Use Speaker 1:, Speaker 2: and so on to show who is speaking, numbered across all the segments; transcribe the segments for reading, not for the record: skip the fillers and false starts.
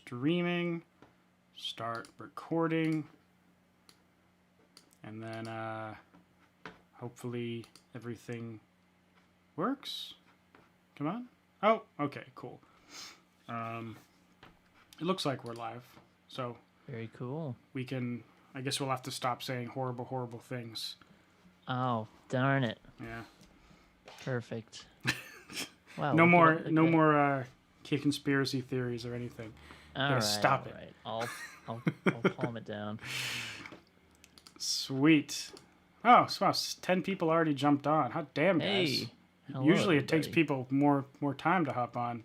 Speaker 1: streaming, start recording, and then hopefully everything works. Come on. Oh, okay, cool. It looks like we're live, so
Speaker 2: very cool.
Speaker 1: We can. I guess we'll have to stop saying horrible, horrible things.
Speaker 2: Oh, darn it!
Speaker 1: Yeah.
Speaker 2: Perfect. Wow.
Speaker 1: No more conspiracy theories or anything.
Speaker 2: All right.
Speaker 1: Stop it.
Speaker 2: I'll calm it down.
Speaker 1: Sweet. Oh, wow, 10 people already jumped on. Hot damn, guys.
Speaker 2: Hey. Hello,
Speaker 1: Usually
Speaker 2: everybody.
Speaker 1: It takes people more time to hop on.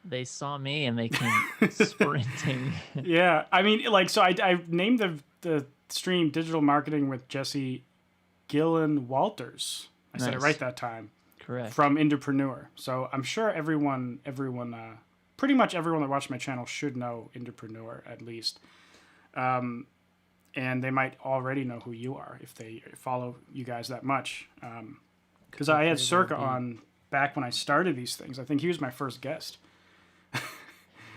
Speaker 2: They saw me and they came sprinting.
Speaker 1: Yeah, I mean, like, so I named the stream "Digital Marketing with Jesse Gillenwalters." I said it right that time.
Speaker 2: Correct.
Speaker 1: From Indepreneur. So I'm sure everyone, pretty much everyone that watched my channel should know Indepreneur at least. And they might already know who you are if they follow you guys that much. Because I had Circa on back when I started these things. I think he was my first guest.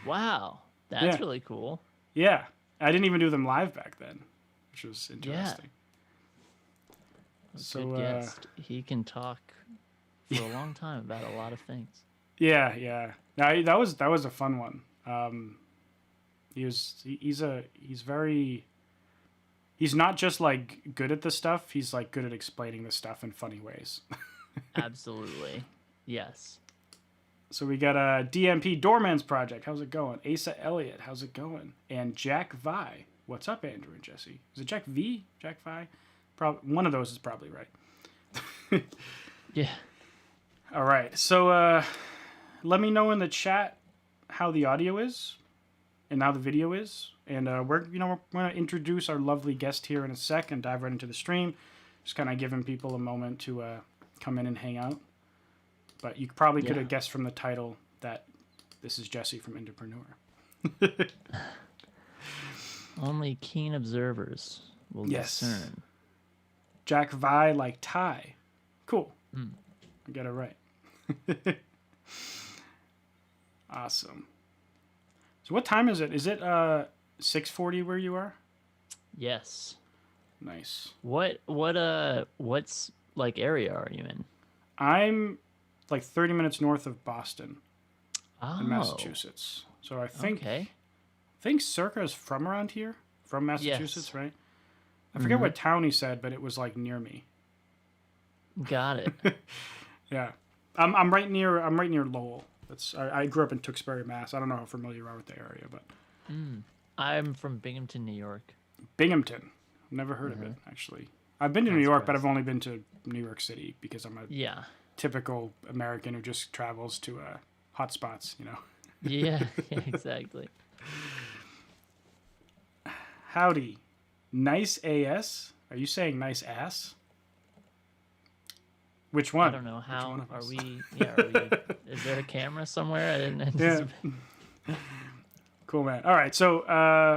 Speaker 2: Wow. That's really cool.
Speaker 1: Yeah. I didn't even do them live back then, which was interesting.
Speaker 2: Yeah. Good guest. He can talk for a long time about a lot of things.
Speaker 1: Yeah. That was a fun one. He's not just like good at the stuff, he's like good at explaining the stuff in funny ways.
Speaker 2: Absolutely. Yes.
Speaker 1: So we got a DMP Doorman's Project. How's it going? Asa Elliott. How's it going? And Jack Vi. What's up, Andrew and Jesse? Is it Jack V? Jack Vi? Probably one of those is probably right.
Speaker 2: Yeah.
Speaker 1: All right. So let me know in the chat how the audio is and how the video is. And we're going to introduce our lovely guest here in a sec and dive right into the stream. Just kind of giving people a moment to come in and hang out. But you probably could have guessed from the title that this is Jesse from Indepreneur.
Speaker 2: Only keen observers will discern.
Speaker 1: Jack Vi like Thai. Cool. I got it right. Awesome. So what time is it? Is it 6:40 where you are?
Speaker 2: Yes.
Speaker 1: Nice.
Speaker 2: What's like area are you in?
Speaker 1: I'm like 30 minutes north of Boston in Massachusetts. So I think Circa is from around here, from Massachusetts, right? I forget what town he said, but it was like near me.
Speaker 2: Got it.
Speaker 1: Yeah. I'm right near Lowell. I grew up in Tewksbury, Mass. I don't know how familiar you are with the area, but
Speaker 2: I'm from Binghamton, New York.
Speaker 1: Binghamton. Never heard of it, actually. I've been to New York, but I've only been to New York City because I'm a typical American who just travels to hot spots,
Speaker 2: Yeah, exactly.
Speaker 1: Howdy. Nice AS? Are you saying nice ass? Which one?
Speaker 2: I don't know. How are we? Yeah, is there a camera somewhere? I didn't anticipate.
Speaker 1: Yeah. Cool, man. All right, so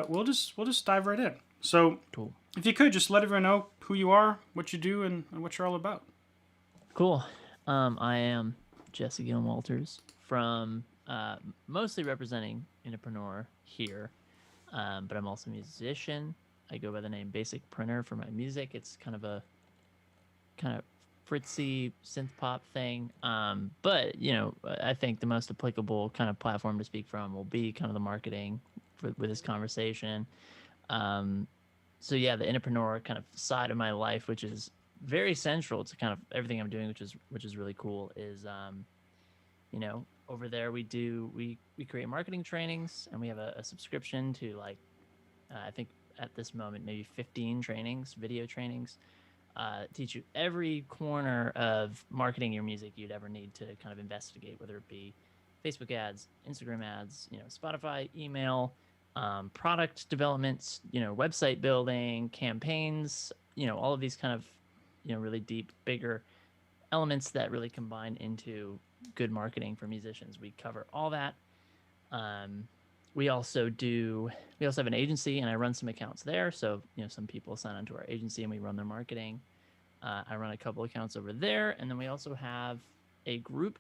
Speaker 1: we'll just dive right in. So,
Speaker 2: cool.
Speaker 1: If you could just let everyone know who you are, what you do, and what you're all about.
Speaker 2: Cool. I am Jesse Gillenwalters from mostly representing Indepreneur here, but I'm also a musician. I go by the name Basic Printer for my music. It's kind of fritzy synth pop thing. But I think the most applicable kind of platform to speak from will be kind of the marketing with this conversation. So yeah, the Indepreneur kind of side of my life, which is very central to kind of everything I'm doing, which is really cool, is over there we create marketing trainings, and we have a subscription to I think at this moment maybe 15 trainings, video trainings, teach you every corner of marketing your music you'd ever need to kind of investigate, whether it be Facebook ads, Instagram ads, Spotify, email, product developments, website building, campaigns, all of these kind of really deep, bigger elements that really combine into good marketing for musicians. We cover all that. We also have an agency, and I run some accounts there. So, some people sign on to our agency and we run their marketing. I run a couple accounts over there. And then we also have a group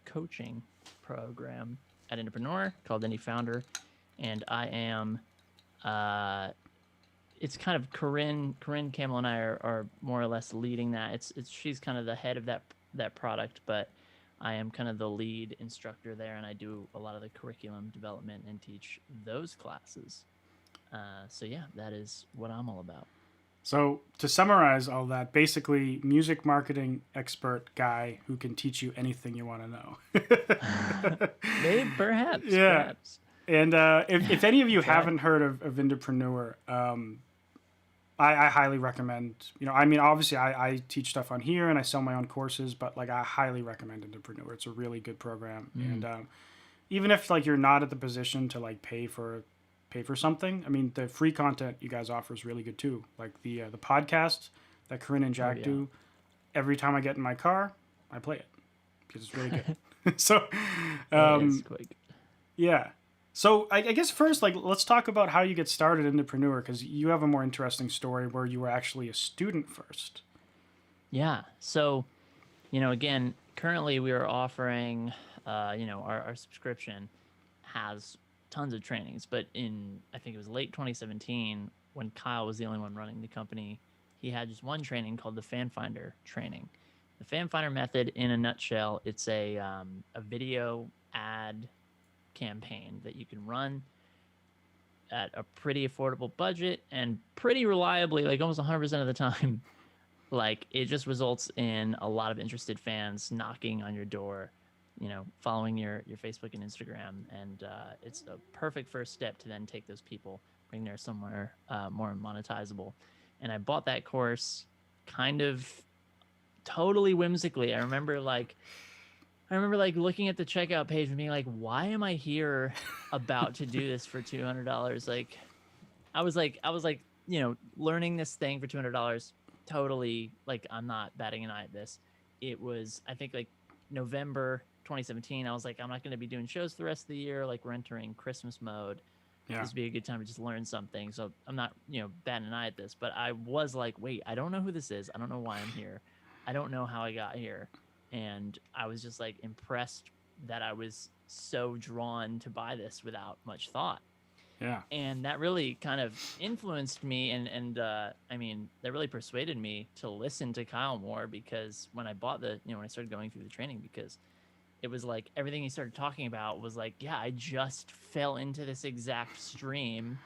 Speaker 2: coaching program at Indepreneur called Indie Founder, and I am. It's kind of Corinne Campbell and I are more or less leading that. It's she's kind of the head of that product, but I am kind of the lead instructor there, and I do a lot of the curriculum development and teach those classes. So yeah, that is what I'm all about.
Speaker 1: So to summarize all that, basically, music marketing expert guy who can teach you anything you want to know.
Speaker 2: Maybe, perhaps,
Speaker 1: Yeah.
Speaker 2: perhaps.
Speaker 1: And if any of you
Speaker 2: Try.
Speaker 1: haven't heard of Indepreneur, I highly recommend. I mean, obviously, I teach stuff on here and I sell my own courses, but like I highly recommend Indepreneur. It's a really good program, and even if like you're not at the position to like pay for something, I mean, the free content you guys offer is really good too. Like the podcast that Corinne and Jack do. Every time I get in my car, I play it because it's really good. So,
Speaker 2: It is quite good.
Speaker 1: yeah. So I guess first, like, let's talk about how you get started in Indepreneur, because you have a more interesting story where you were actually a student first.
Speaker 2: Yeah. So, again, currently we are offering, our subscription has tons of trainings, but I think it was late 2017 when Kyle was the only one running the company, he had just one training called the Fan Finder training. The Fan Finder method, in a nutshell, it's a video ad campaign that you can run at a pretty affordable budget and pretty reliably, like almost 100% of the time. Like, it just results in a lot of interested fans knocking on your door, following your Facebook and Instagram, and it's a perfect first step to then take those people, bring them somewhere more monetizable. And I bought that course kind of totally whimsically. I remember looking at the checkout page and being like, why am I here about to do this for $200? Like, I was like, learning this thing for $200, totally, like, I'm not batting an eye at this. It was, I think, like November 2017. I was like, I'm not going to be doing shows the rest of the year. Like, we're entering Christmas mode. Yeah. This would be a good time to just learn something. So I'm not, batting an eye at this, but I was like, wait, I don't know who this is. I don't know why I'm here. I don't know how I got here. And I was just like impressed that I was so drawn to buy this without much thought.
Speaker 1: Yeah.
Speaker 2: And that really kind of influenced me. And I mean, that really persuaded me to listen to Kyle more, because when I bought when I started going through the training, because it was like everything he started talking about was like, yeah, I just fell into this exact stream.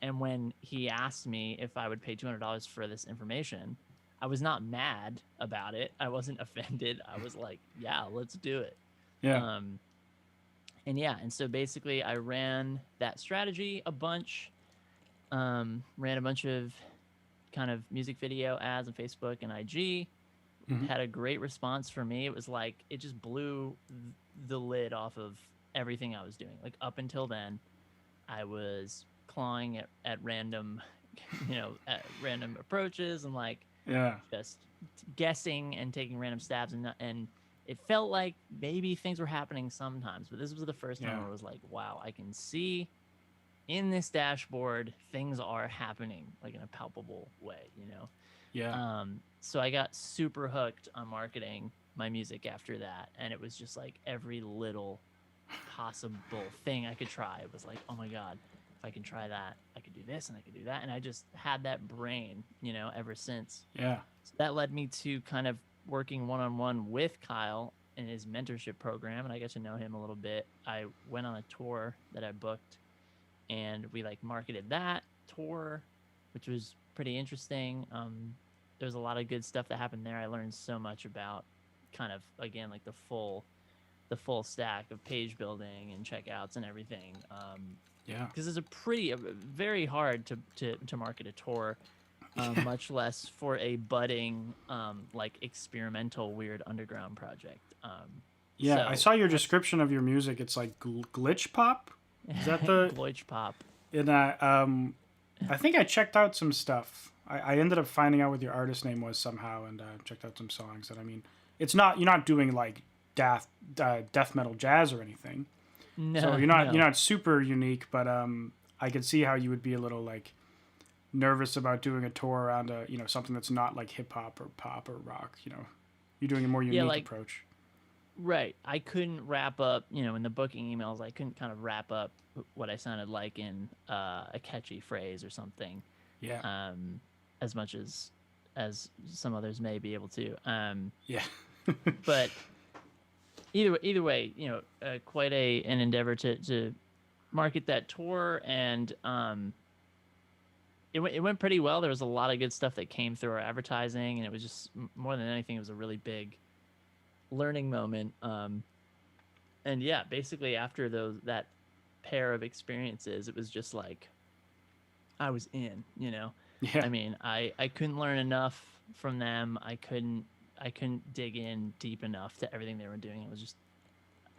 Speaker 2: And when he asked me if I would pay $200 for this information, I was not mad about it. I wasn't offended. I was like, yeah, let's do it.
Speaker 1: Yeah.
Speaker 2: And so basically I ran that strategy a bunch, ran a bunch of kind of music video ads on Facebook and IG, had a great response for me. It was like, it just blew the lid off of everything I was doing. Like, up until then, I was clawing at random, at random approaches and like, just guessing and taking random stabs, and it felt like maybe things were happening sometimes, but this was the first time where it was like, wow, I can see in this dashboard things are happening, like, in a palpable way,
Speaker 1: Yeah.
Speaker 2: So I got super hooked on marketing my music after that, and it was just like every little possible thing I could try. It was like, oh my god, if I can try that, I could do this and I could do that. And I just had that brain, ever since.
Speaker 1: Yeah.
Speaker 2: So that led me to kind of working one-on-one with Kyle in his mentorship program, and I got to know him a little bit. I went on a tour that I booked, and we like marketed that tour, which was pretty interesting. There's a lot of good stuff that happened there. I learned so much about kind of, again, like the full stack of page building and checkouts and everything. Because it's very hard to market a tour, much less for a budding, like, experimental, weird underground project.
Speaker 1: So, I saw your description of your music. It's like glitch pop. Is that the
Speaker 2: glitch pop?
Speaker 1: And I think I checked out some stuff. I ended up finding out what your artist name was somehow, and checked out some songs. And I mean, you're not doing like death metal jazz or anything.
Speaker 2: No,
Speaker 1: so you're not super unique, but I could see how you would be a little like nervous about doing a tour around something that's not like hip hop or pop or rock. You're doing a more unique approach.
Speaker 2: Right. I couldn't wrap up, in the booking emails, I couldn't kind of wrap up what I sounded like in a catchy phrase or something,
Speaker 1: Yeah.
Speaker 2: um, as much as some others may be able to.
Speaker 1: Yeah.
Speaker 2: But either way, quite an endeavor to market that tour, and it went pretty well. There was a lot of good stuff that came through our advertising, and it was just more than anything, it was a really big learning moment. And yeah, basically after that pair of experiences, it was just like I was in.
Speaker 1: Yeah.
Speaker 2: I mean, I couldn't learn enough from them. I couldn't dig in deep enough to everything they were doing.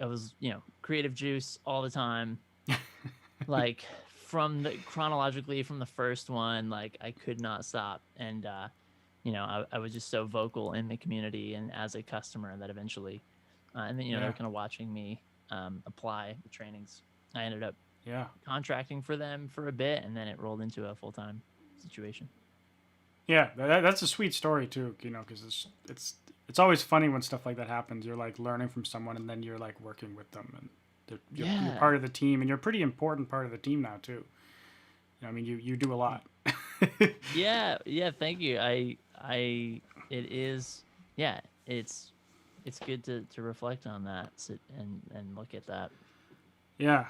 Speaker 2: It was creative juice all the time. Like chronologically from the first one, like I could not stop. And I was just so vocal in the community and as a customer that eventually, and then they
Speaker 1: Yeah.
Speaker 2: were kind of watching me apply the trainings. I ended up
Speaker 1: Yeah.
Speaker 2: contracting for them for a bit, and then it rolled into a full-time situation.
Speaker 1: Yeah, that's a sweet story too, because it's always funny when stuff like that happens. You're like learning from someone, and then you're like working with them, and you're
Speaker 2: Yeah.
Speaker 1: part of the team, and you're a pretty important part of the team now too. I mean, you do a lot.
Speaker 2: Yeah, thank you. It is, yeah, it's good to reflect on that, and look at that.
Speaker 1: Yeah,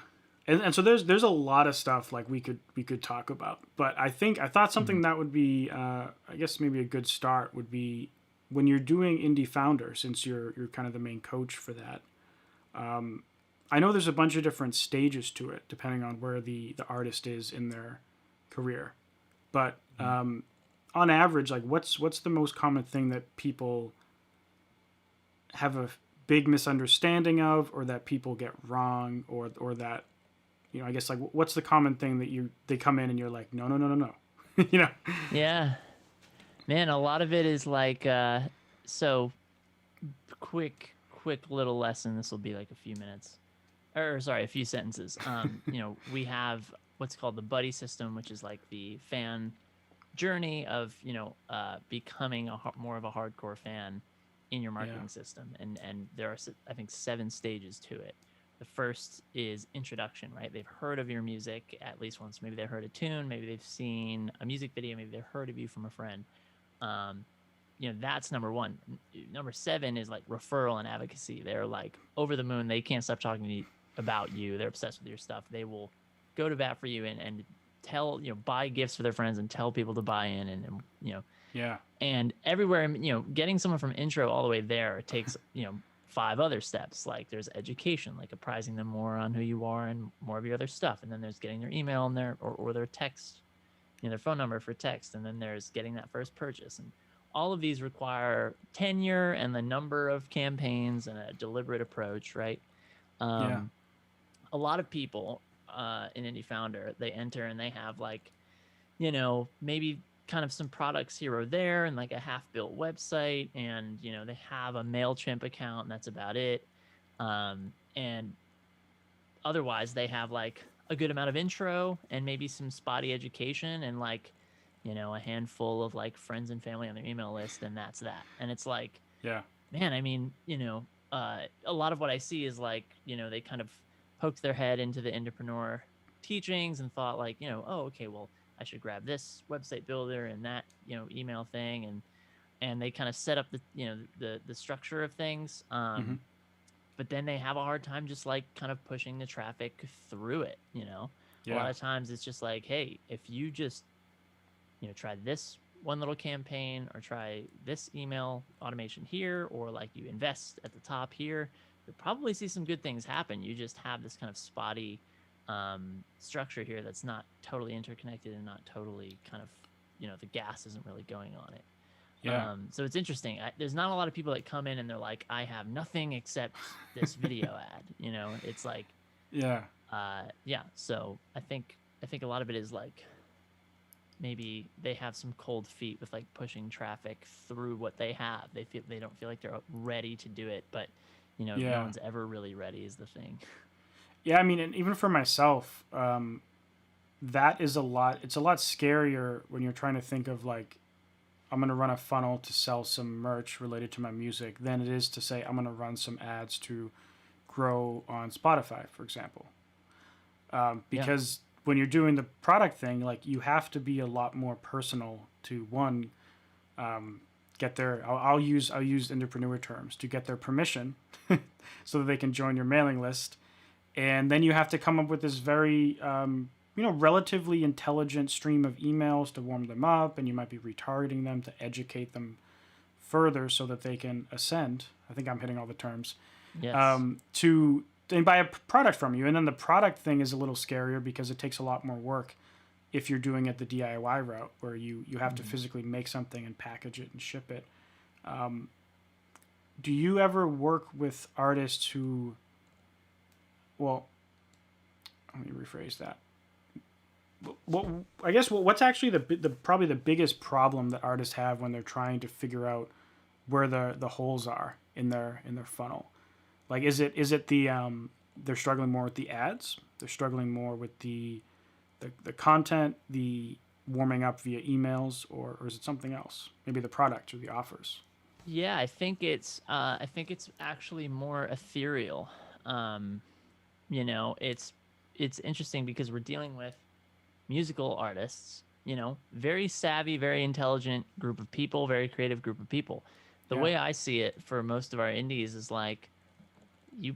Speaker 1: and so there's a lot of stuff like we could talk about, but I thought
Speaker 2: Hmm.
Speaker 1: something that would be I guess maybe a good start would be when you're doing indie founder, since you're kind of the main coach for that. I know there's a bunch of different stages to it depending on where the artist is in their career, but on average, like what's the most common thing that people have a big misunderstanding of, or that people get wrong, or that I guess like what's the common thing that they come in and you're like, no, no, no, no, no. you know
Speaker 2: Yeah, man, a lot of it is like so quick little lesson. This will be like a few minutes, or sorry, a few sentences. We have what's called the buddy system, which is like the fan journey of becoming more of a hardcore fan in your
Speaker 1: Yeah.
Speaker 2: marketing system, and there are, I think, 7 stages to it. The first is introduction, right? They've heard of your music at least once. Maybe they heard a tune, maybe they've seen a music video, maybe they've heard of you from a friend. um, that's number one. Number 7 is like referral and advocacy. They're like over the moon. They can't stop talking to you about you. They're obsessed with your stuff. They will go to bat for you, and tell, buy gifts for their friends and tell people to buy in, and
Speaker 1: Yeah.
Speaker 2: and everywhere, getting someone from intro all the way there takes 5 other steps. Like there's education, like apprising them more on who you are and more of your other stuff, and then there's getting their email and or their text, their phone number for text, and then there's getting that first purchase. And all of these require tenure and the number of campaigns and a deliberate approach, right?
Speaker 1: Yeah.
Speaker 2: um, a lot of people in indie founder, they enter and they have like, maybe kind of some products here or there and like a half built website, and they have a MailChimp account, and that's about it. And otherwise they have like a good amount of intro and maybe some spotty education, and like a handful of like friends and family on their email list, and that's that. And it's like,
Speaker 1: Yeah.
Speaker 2: man, I mean, a lot of what I see is like, they kind of poked their head into the Indepreneur teachings and thought like, oh, okay, well, I should grab this website builder and that, email thing, and they kind of set up the structure of things.
Speaker 1: Hmm.
Speaker 2: But then they have a hard time just like kind of pushing the traffic through it. A lot
Speaker 1: Yeah.
Speaker 2: of times it's just like, hey, if you just try this one little campaign, or try this email automation here, or like you invest at the top here, you'll probably see some good things happen. You just have this kind of spotty structure here that's not totally interconnected and not totally kind of, the gas isn't really going on it.
Speaker 1: Yeah.
Speaker 2: So it's interesting. There's not a lot of people that come in and they're like, I have nothing except this video ad. It's like,
Speaker 1: Yeah.
Speaker 2: yeah. So I think a lot of it is like, maybe they have some cold feet with like pushing traffic through what they have. They don't feel like they're ready to do it, but no
Speaker 1: Yeah.
Speaker 2: one's ever really ready is the thing.
Speaker 1: Yeah. I mean, and even for myself, that is a lot. It's a lot scarier when you're trying to think of like I'm going to run a funnel to sell some merch related to my music than it is to say I'm going to run some ads to grow on Spotify, for example.
Speaker 2: Yeah.
Speaker 1: Because when you're doing the product thing, like you have to be a lot more personal to one, get their I'll use Indepreneur terms to get their permission so that they can join your mailing list, and then you have to come up with this very relatively intelligent stream of emails to warm them up, and you might be retargeting them to educate them further so that they can ascend. I think I'm hitting all the terms.
Speaker 2: Yes.
Speaker 1: To and buy a product from you, and then the product thing is a little scarier because it takes a lot more work if you're doing it the DIY route, where you have to physically make something and package it and ship it. Do you ever work with artists who, well, let me rephrase that. What I guess what's actually the probably the biggest problem that artists have when they're trying to figure out where the holes are in their funnel? Like, is it the they're struggling more with the ads? They're struggling more with the content, the warming up via emails, or is it something else? Maybe the product or the offers.
Speaker 2: Yeah, I think it's actually more ethereal. Um, it's interesting because we're dealing with musical artists, very savvy, very intelligent group of people, very creative group of people. The
Speaker 1: Yeah,
Speaker 2: way I see it for most of our indies is like you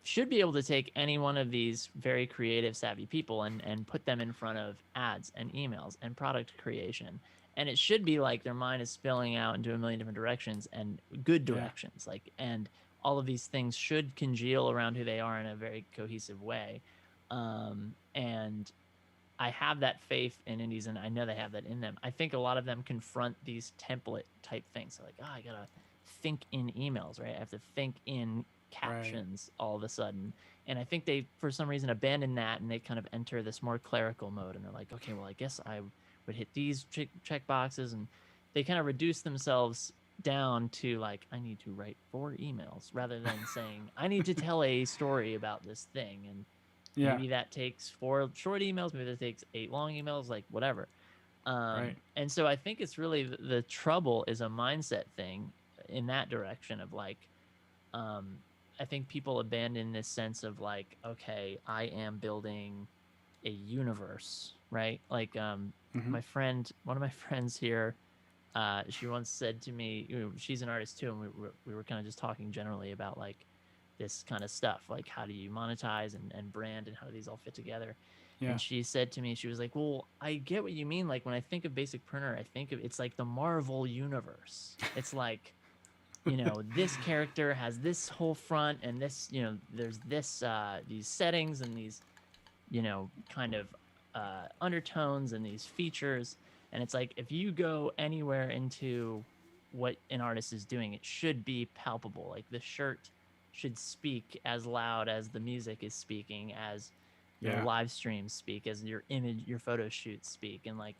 Speaker 2: should be able to take any one of these very creative, savvy people and put them in front of ads and emails and product creation. And it should be like their mind is spilling out into a million different directions and good
Speaker 1: yeah,
Speaker 2: directions. Like, and all of these things should congeal around who they are in a very cohesive way. And I have that faith in indies, and I know they have that in them. I think a lot of them confront these template type things. So like, oh, I gotta think in emails, right? I have to think in
Speaker 1: right.
Speaker 2: captions all of a sudden. And I think they, for some reason, abandon that, and they kind of enter this more clerical mode. And they're like, okay, well, I guess I would hit these check boxes, and they kind of reduce themselves down to like, I need to write 4 emails rather than saying I need to tell a story about this thing. And
Speaker 1: Yeah,
Speaker 2: maybe that takes 4 short emails, maybe that takes 8 long emails, like whatever.
Speaker 1: right.
Speaker 2: And so I think it's really the trouble is a mindset thing in that direction of like, um, I think people abandon this sense of like, okay, I am building a universe, right? Like,
Speaker 1: Mm-hmm.
Speaker 2: one of my friends here, she once said to me, she's an artist too, and we were kind of just talking generally about like this kind of stuff, like how do you monetize and brand, and how do these all fit together.
Speaker 1: Yeah,
Speaker 2: And she said to me, she was like, well, I get what you mean. Like when I think of basic printer, I think of it's like the Marvel universe. It's like, this character has this whole front, and this, there's this these settings and these, kind of undertones and these features. And it's like if you go anywhere into what an artist is doing, it should be palpable. Like the shirt should speak as loud as the music is speaking, as your
Speaker 1: yeah,
Speaker 2: live streams speak, as your image, your photo shoots speak. And like,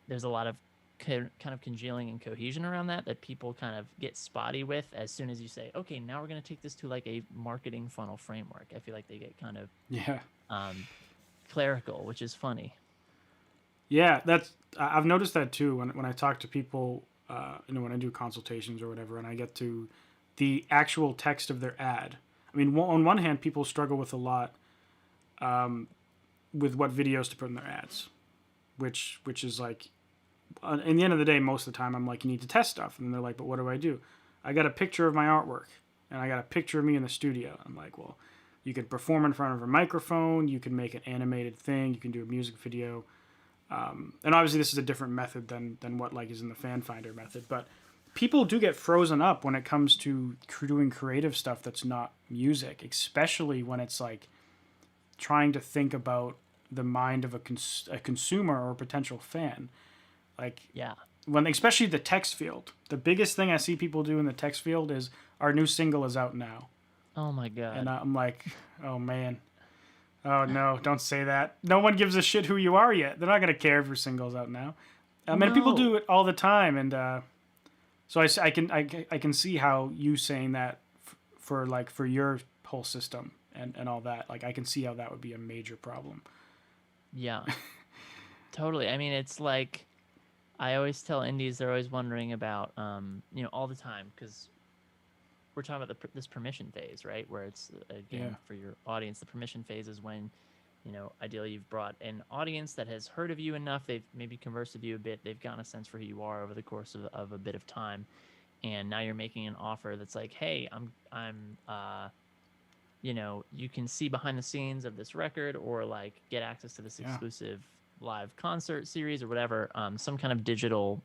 Speaker 2: there's a lot of kind of congealing and cohesion around that people kind of get spotty with as soon as you say, okay, now we're going to take this to like a marketing funnel framework. I feel like they get kind of
Speaker 1: yeah,
Speaker 2: um, clerical, which is funny.
Speaker 1: yeah. I've noticed that too when I talk to people. When I do consultations or whatever, and I get to the actual text of their ad. I mean, on one hand, people struggle with a lot with what videos to put in their ads, which is like, in the end of the day, most of the time, I'm like, you need to test stuff, and they're like, but what do I do? I got a picture of my artwork, and I got a picture of me in the studio. I'm like, well, you can perform in front of a microphone, you can make an animated thing, you can do a music video, and obviously this is a different method than what like is in the fan finder method, but people do get frozen up when it comes to doing creative stuff that's not music, especially when it's like trying to think about the mind of a consumer or a potential fan. Like
Speaker 2: Yeah.
Speaker 1: when, especially the text field, the biggest thing I see people do in the text field is our new single is out now,
Speaker 2: Oh my
Speaker 1: and
Speaker 2: god.
Speaker 1: I'm like, oh man, oh no, don't say that. No one gives a shit who you are yet. They're not gonna care if your single's out now. And people
Speaker 2: No.
Speaker 1: do it all the time, and so I can see how you saying that for like for your whole system and all that. Like I can see how that would be a major problem.
Speaker 2: Yeah. Totally. I mean, it's like I always tell indies they're always wondering about, you know, all the time, because we're talking about this permission phase, right? Where it's,
Speaker 1: Yeah.
Speaker 2: again, for your audience, the permission phase is when, you know, ideally you've brought an audience that has heard of you enough, they've maybe conversed with you a bit, they've gotten a sense for who you are over the course of a bit of time, and now you're making an offer that's like, hey, you know, you can see behind the scenes of this record, or like get access to this
Speaker 1: Yeah.
Speaker 2: exclusive live concert series or whatever, some kind of digital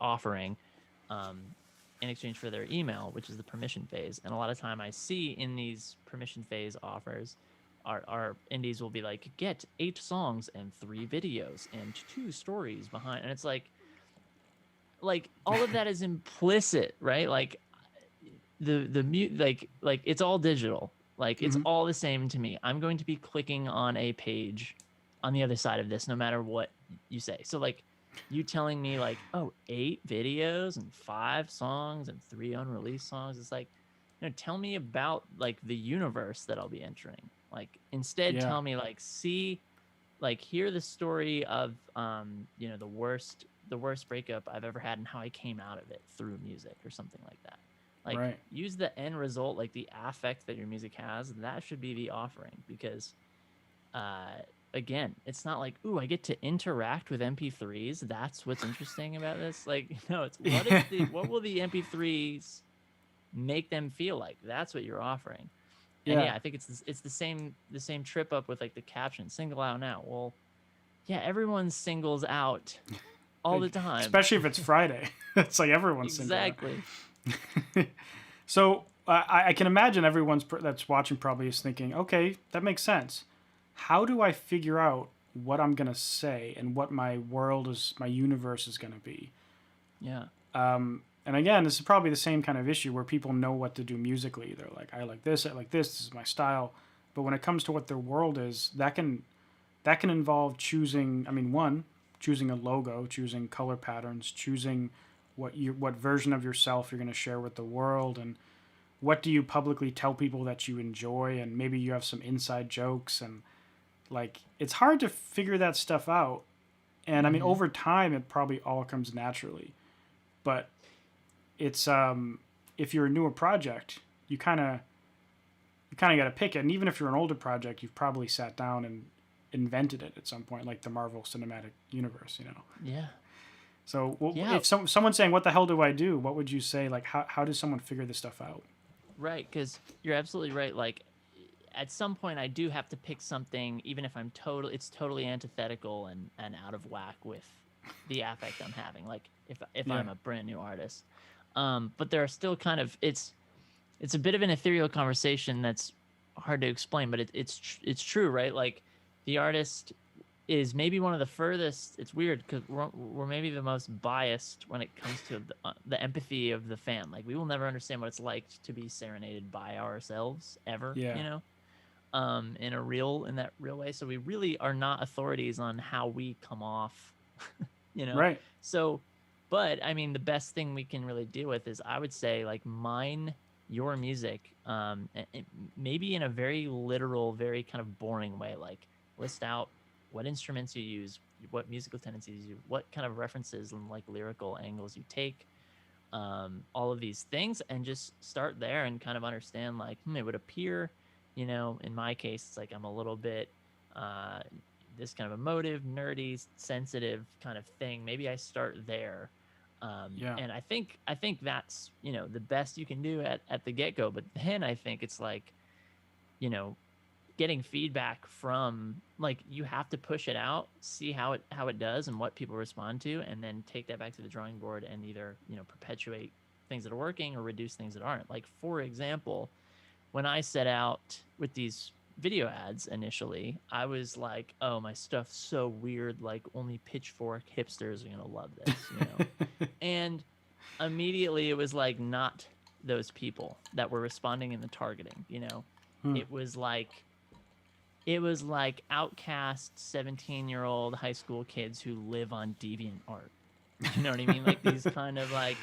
Speaker 2: offering, um, in exchange for their email, which is the permission phase. And a lot of time I see in these permission phase offers, our indies will be like, get 8 songs and 3 videos and 2 stories behind, and it's like all of that is implicit, right? Like like it's all digital, like it's
Speaker 1: Hmm.
Speaker 2: all the same to me. I'm going to be clicking on a page on the other side of this no matter what you say. So like you telling me like, oh, 8 videos and 5 songs and 3 unreleased songs, it's like, you know, tell me about like the universe that I'll be entering. Like instead
Speaker 1: Yeah.
Speaker 2: tell me like, see, like hear the story of, you know, the worst breakup I've ever had and how I came out of it through music or something like that. Like
Speaker 1: Right.
Speaker 2: use the end result, like the affect that your music has, that should be the offering. Because uh again, it's not like, ooh, I get to interact with MP3s, that's what's interesting about this. Like no, it's what will the MP3s make them feel like? That's what you're offering. And
Speaker 1: Yeah.
Speaker 2: yeah, I think it's the same trip up with like the caption, single out now. Well, yeah, everyone singles out all the time.
Speaker 1: Especially if it's Friday. It's like everyone's single
Speaker 2: Exactly.
Speaker 1: out. So I can imagine that's watching probably is thinking, okay, that makes sense. How do I figure out what I'm gonna say and what my universe is gonna be?
Speaker 2: Yeah.
Speaker 1: And again, this is probably the same kind of issue where people know what to do musically. They're like, I like this, I like this. This is my style. But when it comes to what their world is, that can involve choosing. I mean, one, choosing a logo, choosing color patterns, choosing what version of yourself you're going to share with the world, and what do you publicly tell people that you enjoy, and maybe you have some inside jokes, and like it's hard to figure that stuff out. And I mean,
Speaker 2: Mm-hmm.
Speaker 1: over time, it probably all comes naturally, but it's if you're a newer project, you kind of got to pick it. And even if you're an older project, you've probably sat down and invented it at some point, like the Marvel Cinematic Universe, you know.
Speaker 2: Yeah.
Speaker 1: So
Speaker 2: Yeah.
Speaker 1: if someone's saying, "What the hell do I do?" What would you say? Like, how does someone figure this stuff out?
Speaker 2: Right. Because you're absolutely right. Like, at some point, I do have to pick something, even if it's totally antithetical and out of whack with the affect I'm having. Like, if
Speaker 1: Yeah.
Speaker 2: I'm a brand new artist, but there are still kind of it's a bit of an ethereal conversation that's hard to explain, but it's true, right? Like the artist is maybe one of the furthest. It's weird because we're maybe the most biased when it comes to the empathy of the fan. Like we will never understand what it's like to be serenaded by ourselves ever,
Speaker 1: Yeah.
Speaker 2: you know, in that real way. So we really are not authorities on how we come off, you know.
Speaker 1: Right.
Speaker 2: So, but I mean, the best thing we can really deal with is, I would say, like, mine your music, maybe in a very literal, very kind of boring way. Like list out what instruments you use, what musical tendencies you, what kind of references and like lyrical angles you take, all of these things, and just start there and kind of understand like, it would appear, you know, in my case, it's like I'm a little bit uh, this kind of emotive, nerdy, sensitive kind of thing. Maybe I start there.
Speaker 1: Yeah.
Speaker 2: And I think that's, you know, the best you can do at the get-go. But then I think it's like, you know, getting feedback from, like, you have to push it out, see how it does and what people respond to, and then take that back to the drawing board and either, you know, perpetuate things that are working or reduce things that aren't. Like, for example, when I set out with these video ads initially, I was like, oh, my stuff's so weird, like only pitchfork hipsters are gonna love this, you know. And immediately it was like, not those people that were responding in the targeting, you know.
Speaker 1: Hmm.
Speaker 2: It was like outcast 17-year-old high school kids who live on DeviantArt. You know what I mean? Like these kind of like,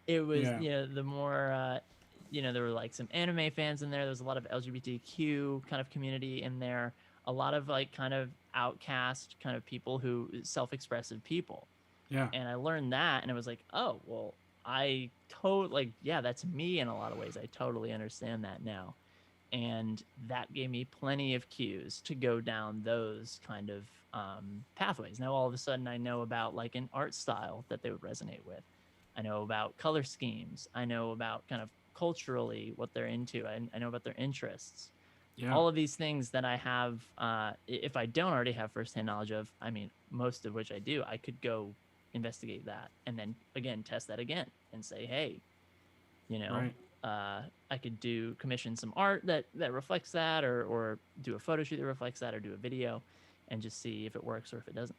Speaker 2: it was,
Speaker 1: Yeah.
Speaker 2: you know, the more you know, there were like some anime fans in there. There's a lot of LGBTQ kind of community in there. A lot of like kind of outcast kind of people, who self-expressive people.
Speaker 1: Yeah.
Speaker 2: And I learned that, and it was like, oh, well, I totally, like, yeah, that's me in a lot of ways. I totally understand that now. And that gave me plenty of cues to go down those kind of pathways. Now, all of a sudden, I know about like an art style that they would resonate with. I know about color schemes. I know about kind of culturally what they're into. I know about their interests.
Speaker 1: Yeah.
Speaker 2: All of these things that I have, if I don't already have firsthand knowledge of, I mean, most of which I do, I could go investigate that and then again test that again and say, hey, you know,
Speaker 1: Right.
Speaker 2: I could commission some art that reflects that, or do a photo shoot that reflects that, or do a video, and just see if it works or if it doesn't.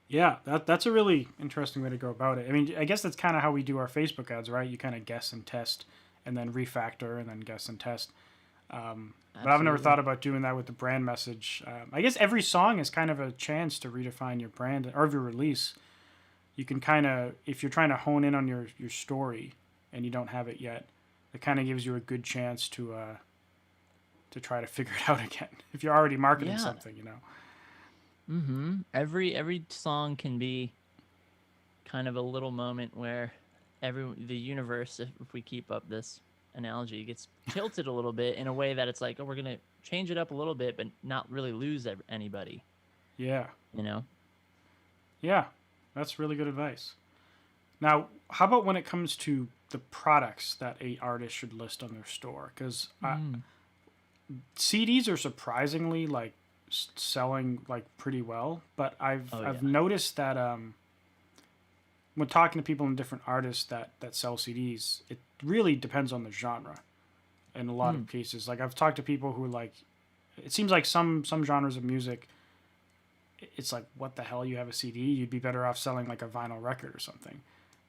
Speaker 1: Yeah, that's a really interesting way to go about it. I mean, I guess that's kind of how we do our Facebook ads, right? You kind of guess and test, and then refactor, and then guess and test. But I've never
Speaker 2: Absolutely.
Speaker 1: thought about doing that with the brand message. I guess every song is kind of a chance to redefine your brand or your release. You can kind of, if you're trying to hone in on your story and you don't have it yet, it kind of gives you a good chance to try to figure it out again. If you're already marketing
Speaker 2: Yeah.
Speaker 1: something, you know.
Speaker 2: Every song can be kind of a little moment where the universe, if we keep up this analogy, gets tilted a little bit in a way that it's like, oh, we're gonna change it up a little bit, but not really lose anybody.
Speaker 1: Yeah.
Speaker 2: You know.
Speaker 1: Yeah, that's really good advice. Now, how about when it comes to the products that a artist should list on their store? Because CDs are surprisingly like selling like pretty well, but I've noticed that when talking to people and different artists that sell CDs, it really depends on the genre. In a lot of cases, like I've talked to people who like, it seems like some genres of music, it's like, what the hell, you have a CD? You'd be better off selling like a vinyl record or something.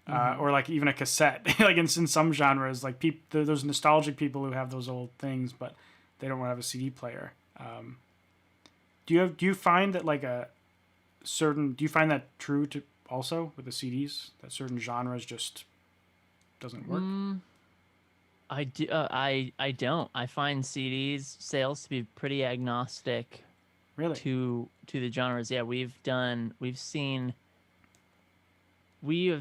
Speaker 1: Or like even a cassette. Like in some genres, like those nostalgic people who have those old things, but they don't want to have a CD player. Do you find that like do you find that true to also with the CDs, that certain genres just doesn't work?
Speaker 2: I do. I don't. I find CDs sales to be pretty agnostic
Speaker 1: Really?
Speaker 2: to the genres. Yeah, we have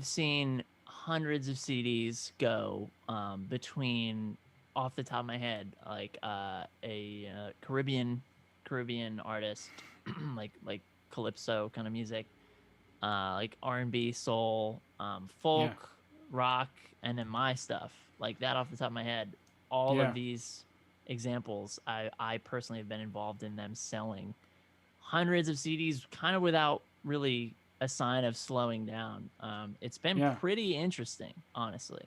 Speaker 2: seen hundreds of CDs go between, off the top of my head, like a Caribbean artist, like calypso kind of music, like R&B, soul, folk, rock, and then my stuff, like that off the top of my head. All
Speaker 1: Yeah.
Speaker 2: of these examples, I personally have been involved in them selling hundreds of CDs kind of without really a sign of slowing down. It's been pretty interesting, honestly.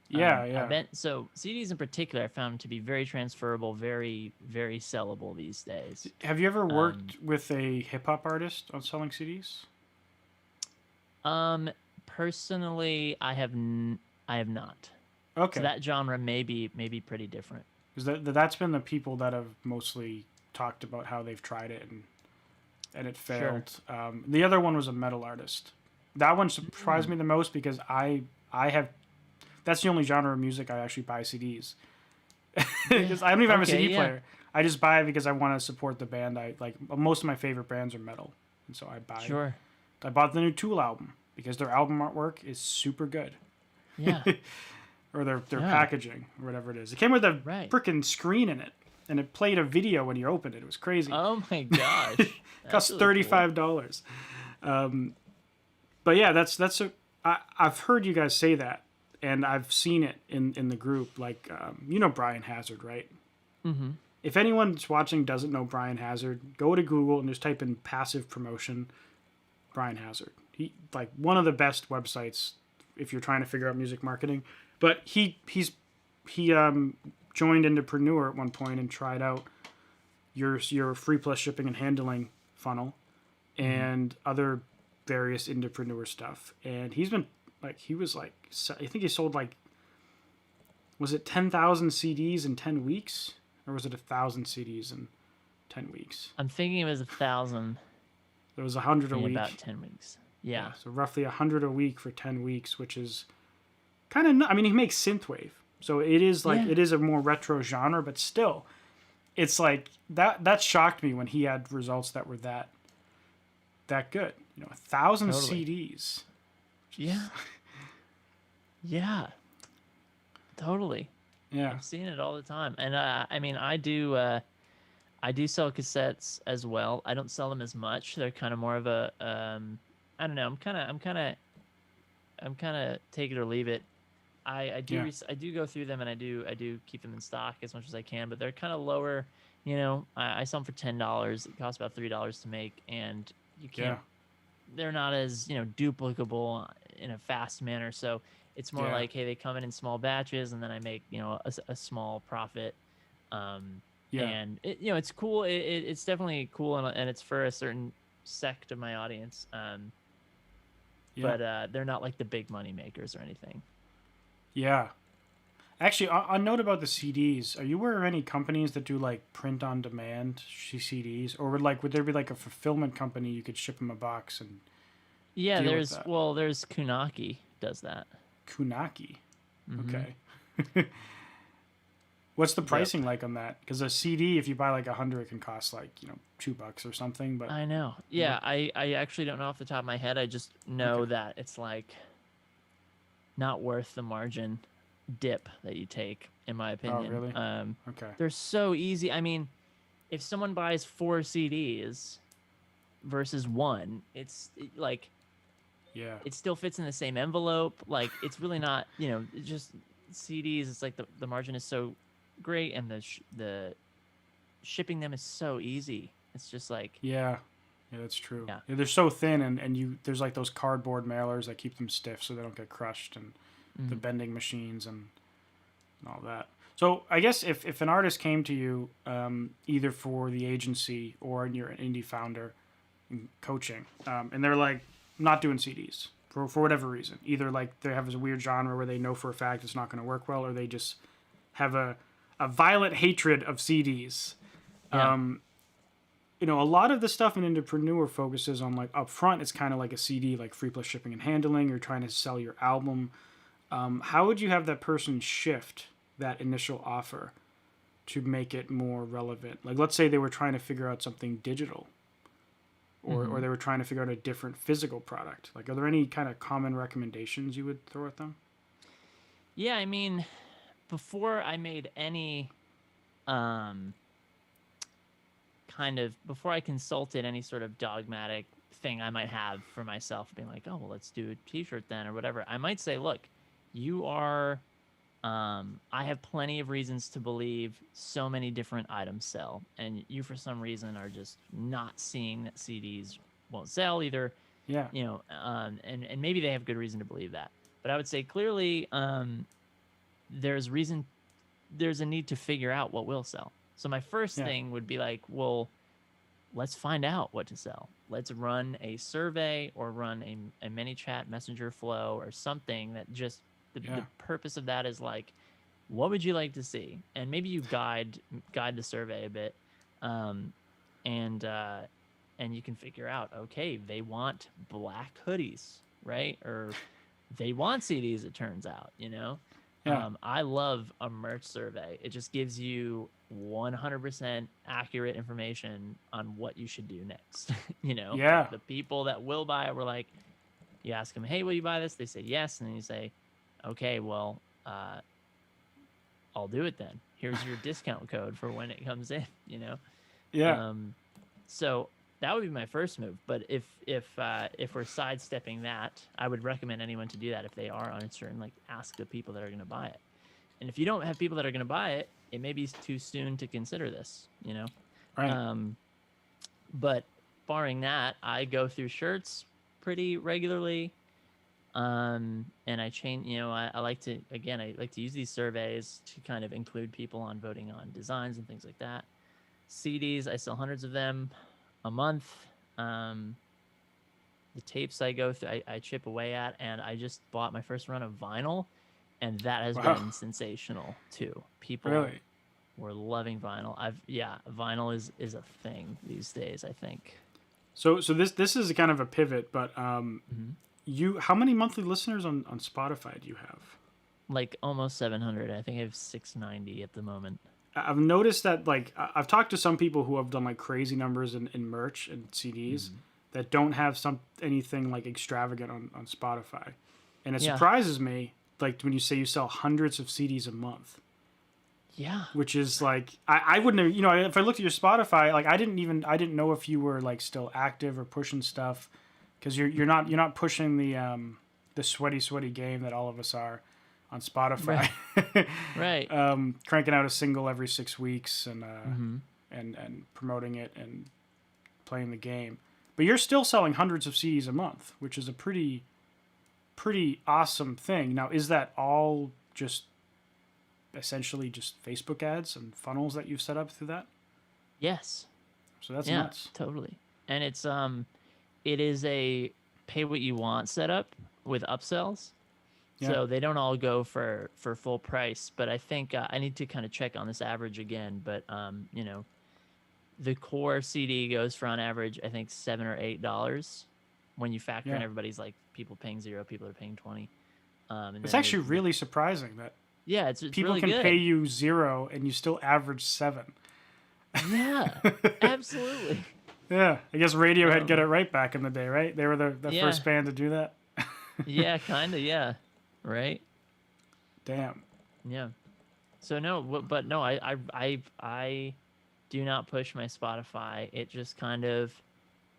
Speaker 1: Yeah.
Speaker 2: So CDs in particular, I found to be very transferable, very, very sellable these days.
Speaker 1: Have you ever worked with a hip hop artist on selling CDs?
Speaker 2: Personally, I have not.
Speaker 1: Okay.
Speaker 2: So that genre may be pretty different.
Speaker 1: Because that's been the people that have mostly talked about how they've tried it and it failed. Sure. The other one was a metal artist. That one surprised me the most because I have, that's the only genre of music I actually buy CDs. Because I don't even have a CD player. I just buy it because I want to support the band. I like, most of my favorite bands are metal, and so I buy.
Speaker 2: Sure.
Speaker 1: I bought the new Tool album because their album artwork is super good.
Speaker 2: Yeah.
Speaker 1: Or their packaging or whatever it is. It came with a freaking screen in it, and it played a video when you opened it. It was crazy.
Speaker 2: Oh my gosh!
Speaker 1: It cost really $35. Cool. But yeah, I've heard you guys say that, and I've seen it in the group. Like, you know Brian Hazard, right?
Speaker 2: Mm-hmm.
Speaker 1: If anyone's watching doesn't know Brian Hazard, go to Google and just type in passive promotion Brian Hazard. He, like, one of the best websites if you're trying to figure out music marketing. But he joined Indepreneur at one point and tried out your free plus shipping and handling funnel and other various Indepreneur stuff. And he's been like, I think he sold like, was it 10,000 CDs in 10 weeks? Or was it 1,000 CDs in 10 weeks?
Speaker 2: I'm thinking it was 1,000.
Speaker 1: There was 100 a week.
Speaker 2: About 10 weeks. Yeah.
Speaker 1: So roughly 100 a week for 10 weeks, which is kind of, I mean, he makes synthwave. So it is like, it is a more retro genre, but still, it's like, that shocked me when he had results that were that that good. 1,000
Speaker 2: Totally.
Speaker 1: CDs.
Speaker 2: Yeah. Yeah. Totally.
Speaker 1: Yeah.
Speaker 2: I'm seeing it all the time. And I mean, I do sell cassettes as well. I don't sell them as much. They're kind of more of a I don't know. I'm kind of take it or leave it.
Speaker 1: Yeah.
Speaker 2: I do go through them, and I do keep them in stock as much as I can, but they're kind of lower. I sell them for $10. It costs about $3 to make, and you
Speaker 1: Yeah.
Speaker 2: can't. They're not as duplicable in a fast manner. So it's more
Speaker 1: Yeah.
Speaker 2: like, hey, they come in small batches, and then I make a small profit. Um,
Speaker 1: Yeah.
Speaker 2: and it's cool. It's definitely cool, and it's for a certain sect of my audience.
Speaker 1: Yeah.
Speaker 2: But they're not like the big money makers or anything.
Speaker 1: Yeah. Actually, a note about the CDs. Are you aware of any companies that do like print on demand CDs, or would there be like a fulfillment company you could ship them a box and
Speaker 2: Yeah,
Speaker 1: deal with that?
Speaker 2: there's Kunaki does that.
Speaker 1: Kunaki.
Speaker 2: Mm-hmm.
Speaker 1: Okay. What's the
Speaker 2: Yep.
Speaker 1: pricing like on that? Because a CD, if you buy like 100, it can cost like $2 or something. But
Speaker 2: I know.
Speaker 1: what?
Speaker 2: Yeah, I actually don't know off the top of my head. I just
Speaker 1: Okay.
Speaker 2: know that it's like not worth the margin dip that you take, in my
Speaker 1: Oh,
Speaker 2: opinion.
Speaker 1: really? Okay.
Speaker 2: They're so easy. I mean, if someone buys 4 CDs versus one, like
Speaker 1: Yeah.
Speaker 2: it still fits in the same envelope. Like it's really not, just CDs. It's like the margin is so great, and the shipping them is so easy. It's just like,
Speaker 1: Yeah. Yeah, that's true.
Speaker 2: yeah.
Speaker 1: Yeah, they're so thin, and there's like those cardboard mailers that keep them stiff so they don't get crushed, and the
Speaker 2: Mm,
Speaker 1: bending machines and all that. So I guess if an artist came to you, either for the agency or you're an indie founder in coaching, and they're like, I'm not doing CDs for whatever reason, either like they have this weird genre where they know for a fact it's not going to work well, or they just have a violent hatred of CDs.
Speaker 2: yeah.
Speaker 1: A lot of the stuff in Indepreneur focuses on like upfront, it's kind of like a CD, like free plus shipping and handling. You're trying to sell your album. How would you have that person shift that initial offer to make it more relevant? Like, let's say they were trying to figure out something digital, or
Speaker 2: Hmm.
Speaker 1: they were trying to figure out a different physical product. Like, are there any kind of common recommendations you would throw at them?
Speaker 2: Yeah, I mean, before I made any um before I consulted any sort of dogmatic thing I might have for myself, being like, oh well, let's do a t-shirt then or whatever, I might say, look, you are I have plenty of reasons to believe so many different items sell, and you for some reason are just not seeing that CDs won't sell either.
Speaker 1: Yeah.
Speaker 2: And maybe they have good reason to believe that, but I would say clearly, there's reason there's a need to figure out what will sell. So my first
Speaker 1: Yeah.
Speaker 2: thing would be like, well, let's find out what to sell. Let's run a survey or run a mini chat messenger flow or something that just
Speaker 1: Yeah.
Speaker 2: the purpose of that is like, what would you like to see? And maybe you guide the survey a bit, um, and you can figure out, okay, they want black hoodies, right? Or they want CDs. It turns out,
Speaker 1: Yeah.
Speaker 2: I love a merch survey. It just gives you 100% accurate information on what you should do next.
Speaker 1: Yeah.
Speaker 2: Like the people that will buy it were like, you ask them, hey, will you buy this? They say yes. And then you say, okay, well, I'll do it then. Here's your discount code for when it comes in,
Speaker 1: Yeah.
Speaker 2: Um, so that would be my first move. But if we're sidestepping that, I would recommend anyone to do that if they are uncertain. Like, ask the people that are going to buy it. And if you don't have people that are going to buy it, it may be too soon to consider this.
Speaker 1: Right.
Speaker 2: But barring that, I go through shirts pretty regularly. And I change, I like to use these surveys to kind of include people on voting on designs and things like that. CDs, I sell hundreds of them a month. The tapes I go through, I chip away at, and I just bought my first run of vinyl, and that has
Speaker 1: Wow.
Speaker 2: been sensational too. People
Speaker 1: Really?
Speaker 2: were loving vinyl. Vinyl is a thing these days, I think.
Speaker 1: So this is kind of a pivot, but
Speaker 2: Mm-hmm.
Speaker 1: how many monthly listeners on Spotify do you have?
Speaker 2: Like almost 700. I think I have 690 at the moment.
Speaker 1: I've noticed that, like, I've talked to some people who have done like crazy numbers in merch and CDs.
Speaker 2: Mm-hmm.
Speaker 1: that don't have anything like extravagant on Spotify, and it
Speaker 2: Yeah.
Speaker 1: surprises me. Like when you say you sell hundreds of CDs a month,
Speaker 2: Yeah.
Speaker 1: which is like I wouldn't have, you know, if I looked at your Spotify, like I didn't know if you were like still active or pushing stuff, because you're not pushing the sweaty game that all of us are on Spotify.
Speaker 2: Right.
Speaker 1: Cranking out a single every 6 weeks and
Speaker 2: Mm-hmm.
Speaker 1: and promoting it and playing the game. But you're still selling hundreds of CDs a month, which is a pretty awesome thing. Now, is that all just essentially just Facebook ads and funnels that you've set up through that?
Speaker 2: Yes.
Speaker 1: So that's
Speaker 2: Yeah,
Speaker 1: nuts.
Speaker 2: totally. And it is a pay what you want setup with upsells.
Speaker 1: Yeah.
Speaker 2: So they don't all go for full price, but I think I need to kind of check on this average again. But you know, the core CD goes for on average, I think $7 or $8 when you factor in
Speaker 1: Yeah.
Speaker 2: everybody's like people paying 0, people are paying 20. And
Speaker 1: It's
Speaker 2: then
Speaker 1: actually really surprising that
Speaker 2: yeah, it's
Speaker 1: people
Speaker 2: really
Speaker 1: can
Speaker 2: good.
Speaker 1: pay you 0 and you still average 7.
Speaker 2: Yeah, absolutely.
Speaker 1: Yeah, I guess Radiohead got it right back in the day, right? They were the
Speaker 2: Yeah.
Speaker 1: first band to do that.
Speaker 2: Yeah, kind of. Yeah, right.
Speaker 1: Damn.
Speaker 2: Yeah. So no, but no, I do not push my Spotify. It just kind of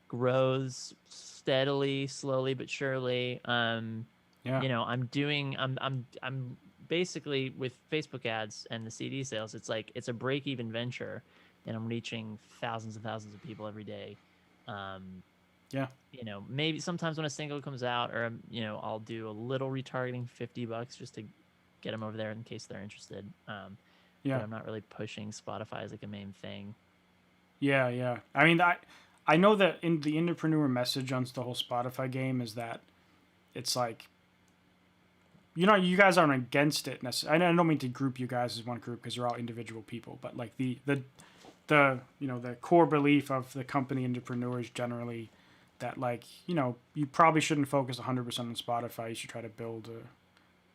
Speaker 2: grows steadily, slowly but surely.
Speaker 1: Yeah.
Speaker 2: You know, I'm basically with Facebook ads and the CD sales. It's like it's a break-even venture, and I'm reaching thousands and thousands of people every day.
Speaker 1: Yeah.
Speaker 2: You know, maybe sometimes when a single comes out, or you know, I'll do a little retargeting, $50 just to get them over there in case they're interested.
Speaker 1: Yeah.
Speaker 2: But I'm not really pushing Spotify as like a main thing.
Speaker 1: Yeah, yeah. I mean, I know that in the Indepreneur message on the whole Spotify game is that it's like, you know, you guys aren't against it necessarily. I don't mean to group you guys as one group because you're all individual people, but like the you know, the core belief of the company Indepreneur is generally that, like, you know, you probably shouldn't focus 100% on Spotify. You should try to build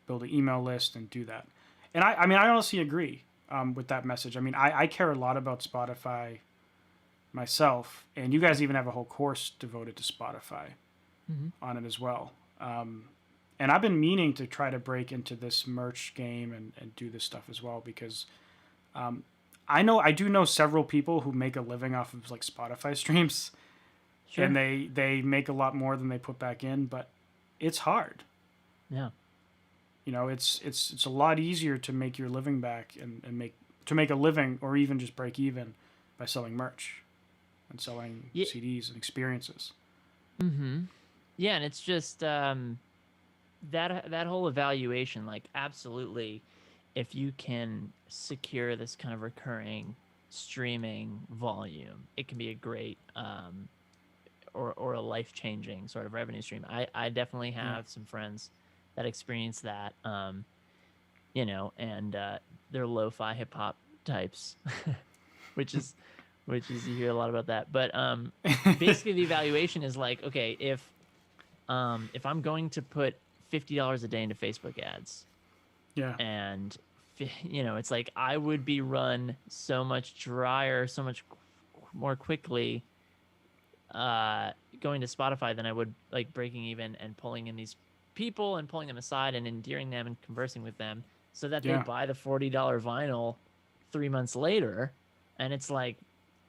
Speaker 1: an email list and do that. And I mean, I honestly agree with that message. I mean, I care a lot about Spotify myself, and you guys even have a whole course devoted to Spotify on it as well. And I've been meaning to try to break into this merch game and do this stuff as well because I do know several people who make a living off of like Spotify streams.
Speaker 2: Sure.
Speaker 1: And they make a lot more than they put back in, but it's hard.
Speaker 2: Yeah.
Speaker 1: You know, it's a lot easier to make your living back and make a living or even just break even by selling merch and selling CDs and experiences.
Speaker 2: Mm-hmm. Yeah, and it's just that whole evaluation, like absolutely, if you can secure this kind of recurring streaming volume, it can be a great or a life-changing sort of revenue stream. I definitely have some friends that experience that, you know, and they're lo-fi hip-hop types, which is you hear a lot about that. But basically the evaluation is like, okay, if I'm going to put $50 a day into Facebook ads, and you know, it's like I would be run so much drier, so much more quickly going to Spotify than I would like breaking even and pulling in these people and pulling them aside and endearing them and conversing with them so that they buy the $40 vinyl 3 months later. And it's like,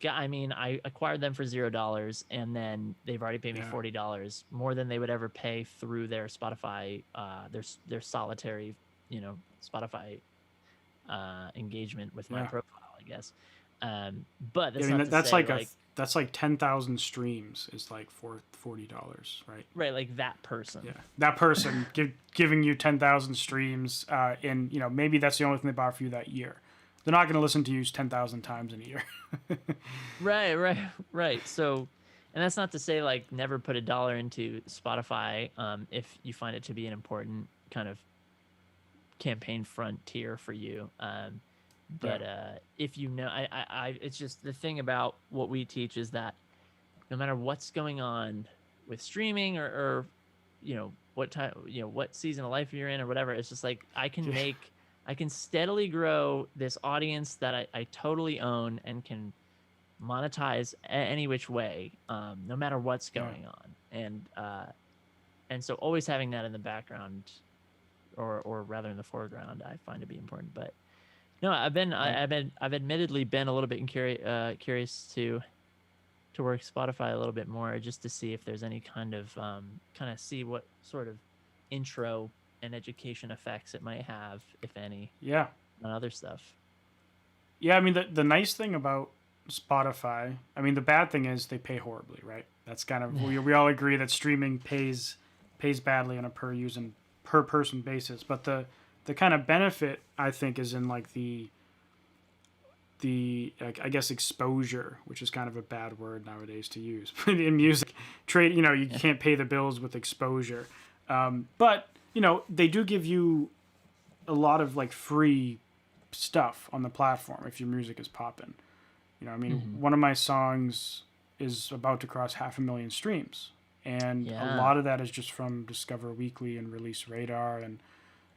Speaker 2: I mean, I acquired them for $0 and then they've already paid me $40 more than they would ever pay through their Spotify, their solitary, you know, Spotify engagement with my profile, I guess. But that's not to say,
Speaker 1: that's like 10,000 streams is like for $40, right?
Speaker 2: Right, like that person.
Speaker 1: Yeah, that person giving you 10,000 streams, and you know, maybe that's the only thing they bought for you that year. They're not going to listen to you 10,000 times in a year.
Speaker 2: Right. So, and that's not to say like never put $1 into Spotify if you find it to be an important kind of campaign frontier for you. But if you know, it's just the thing about what we teach is that no matter what's going on with streaming or you know, what time, you know, what season of life you're in or whatever, it's just like I can steadily grow this audience that I totally own and can monetize any which way, no matter what's
Speaker 1: Yeah.
Speaker 2: going on. And so always having that in the background, or rather in the foreground, I find to be important. But no, I've admittedly been a little bit curious to work Spotify a little bit more, just to see if there's any kind of see what sort of intro and education effects it might have, if any,
Speaker 1: Yeah.
Speaker 2: on other stuff.
Speaker 1: Yeah, I mean, the nice thing about Spotify, I mean, the bad thing is they pay horribly, right? That's kind of, we all agree that streaming pays badly on a per person basis. But the kind of benefit, I think, is in like the like, I guess, exposure, which is kind of a bad word nowadays to use. But in music, you can't pay the bills with exposure. But they do give you a lot of like free stuff on the platform if your music is popping. I mean, one of my songs is about to cross 500,000 streams, and a lot of that is just from Discover Weekly and Release Radar, and